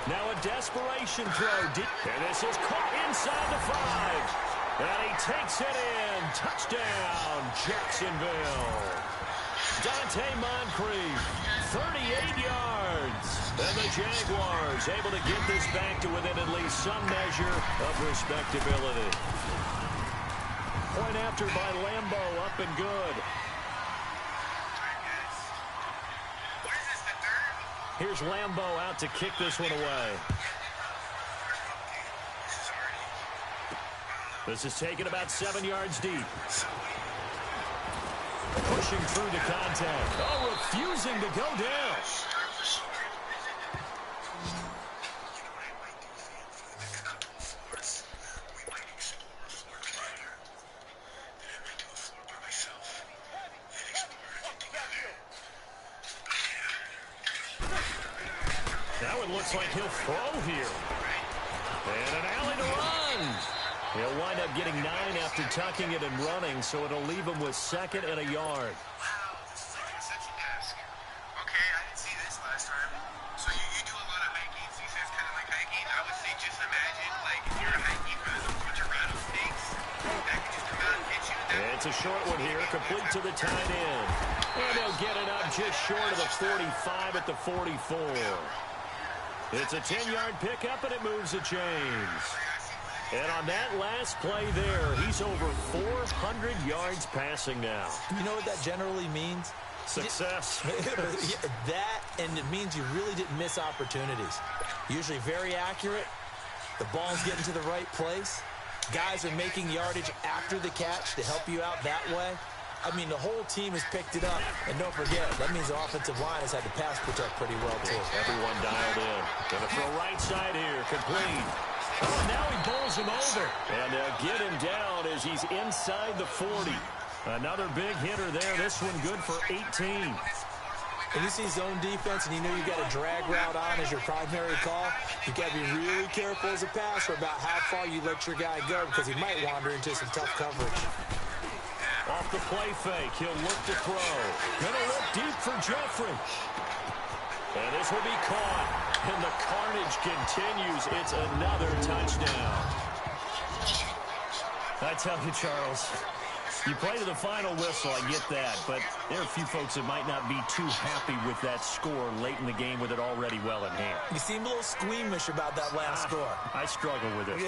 Now a desperation throw. And this is caught inside the 5. And he takes it in. Touchdown, Jacksonville. Dante Moncrief, 38 yards. And the Jaguars able to get this back to within at least some measure of respectability. Point after by Lambo, up and good. Here's Lambo out to kick this one away. This is taken about 7 yards deep. Pushing through the contact. Oh, refusing to go down. That one looks like he'll throw here. And an alley to run. He'll wind up getting 9 after tucking it and running, so it'll leave him with 2nd and a yard. Wow, this is like an essential task. Okay, I didn't see this last time. So you do a lot of hiking. So you say it's kind of like hiking. I would say just imagine, like, if you're hiking with a bunch of rattlesnakes, that could just come out and hit you. It's a short one here, complete to the tight end. And they'll get it up just short of the 45 at the 44. It's a 10-yard pickup, and it moves the chains. And on that last play there, he's over 400 yards passing now. You know what that generally means? Success. That, and it means you really didn't miss opportunities. Usually very accurate. The ball's getting to the right place. Guys are making yardage after the catch to help you out that way. I mean, the whole team has picked it up. And don't forget, that means the offensive line has had to pass protect pretty well, too. Everyone dialed in. Going to throw right side here. Complete. Oh, now he bowls him over. And get him down as he's inside the 40. Another big hitter there. This one good for 18. When you see zone defense and you know you got a drag route on as your primary call, you got to be really careful as a passer about how far you let your guy go because he might wander into some tough coverage. Off the play fake, he'll look to throw. Gonna look deep for Jeffrey. And this will be caught. And the carnage continues. It's another touchdown. I tell you, Charles, you play to the final whistle, I get that, but there are a few folks that might not be too happy with that score late in the game with it already well in hand. You seem a little squeamish about that last score. I struggle with it.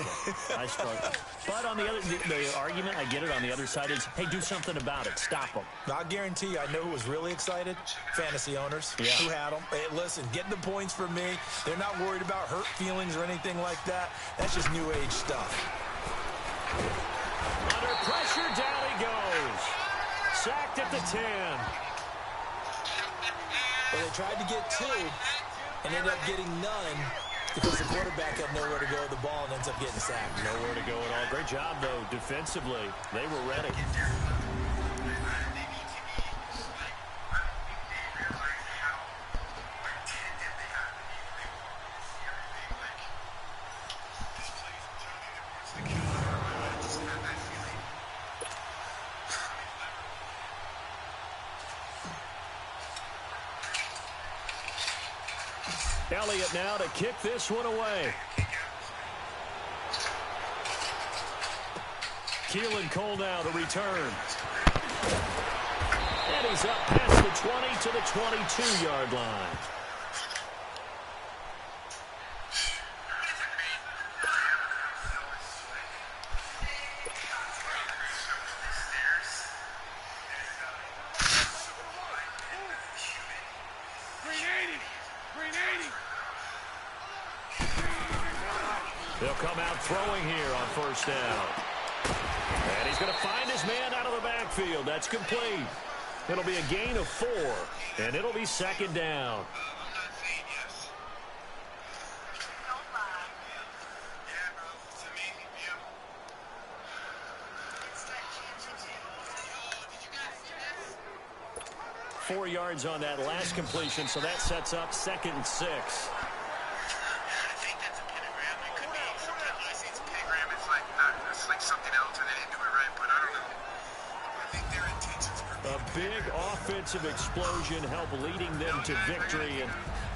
I struggle. But on the other, the argument, I get it, on the other side is, hey, do something about it. Stop them. I'll guarantee you, I know who was really excited. Fantasy owners who had them. Hey, listen, get the points for me. They're not worried about hurt feelings or anything like that. That's just new age stuff. Under pressure, down he goes. Sacked at the 10. Well, they tried to get 2 and ended up getting none because the quarterback had nowhere to go with the ball and ends up getting sacked. Nowhere to go at all. Great job, though, defensively. They were ready. Elliott now to kick this one away. Keelan Cole now to return. And he's up past the 20 to the 22-yard line. They'll come out throwing here on first down. And he's going to find his man out of the backfield. That's complete. It'll be a gain of 4, and it'll be second down. Four yards on that last completion, so that sets up 2nd and 6. Big offensive explosion help leading them to victory, and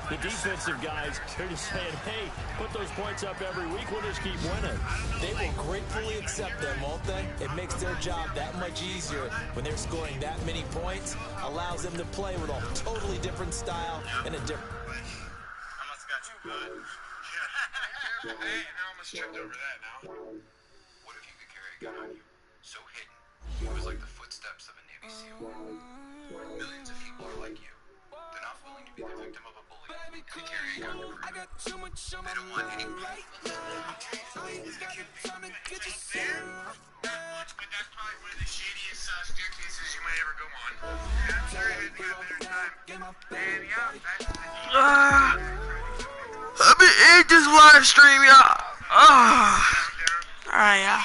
the defensive guys, they're just saying, hey, put those points up every week, we'll just keep winning. They will gratefully accept them, won't they? It makes their job that much easier when they're scoring that many points, allows them to play with a totally different style and a different... I almost got you good. Hey, and I almost tripped over that now. What if you could carry a gun on you? So hidden. It was like the footsteps of a Navy SEAL. Millions of people are like you. They're not willing to be the victim of a bully. They carry a gun to prove it. They don't want any right now. But that's probably one of the shadiest staircases you might ever go on. And I'm sure it had a better time. And yeah, Let me end this live stream, y'all. Alright, y'all.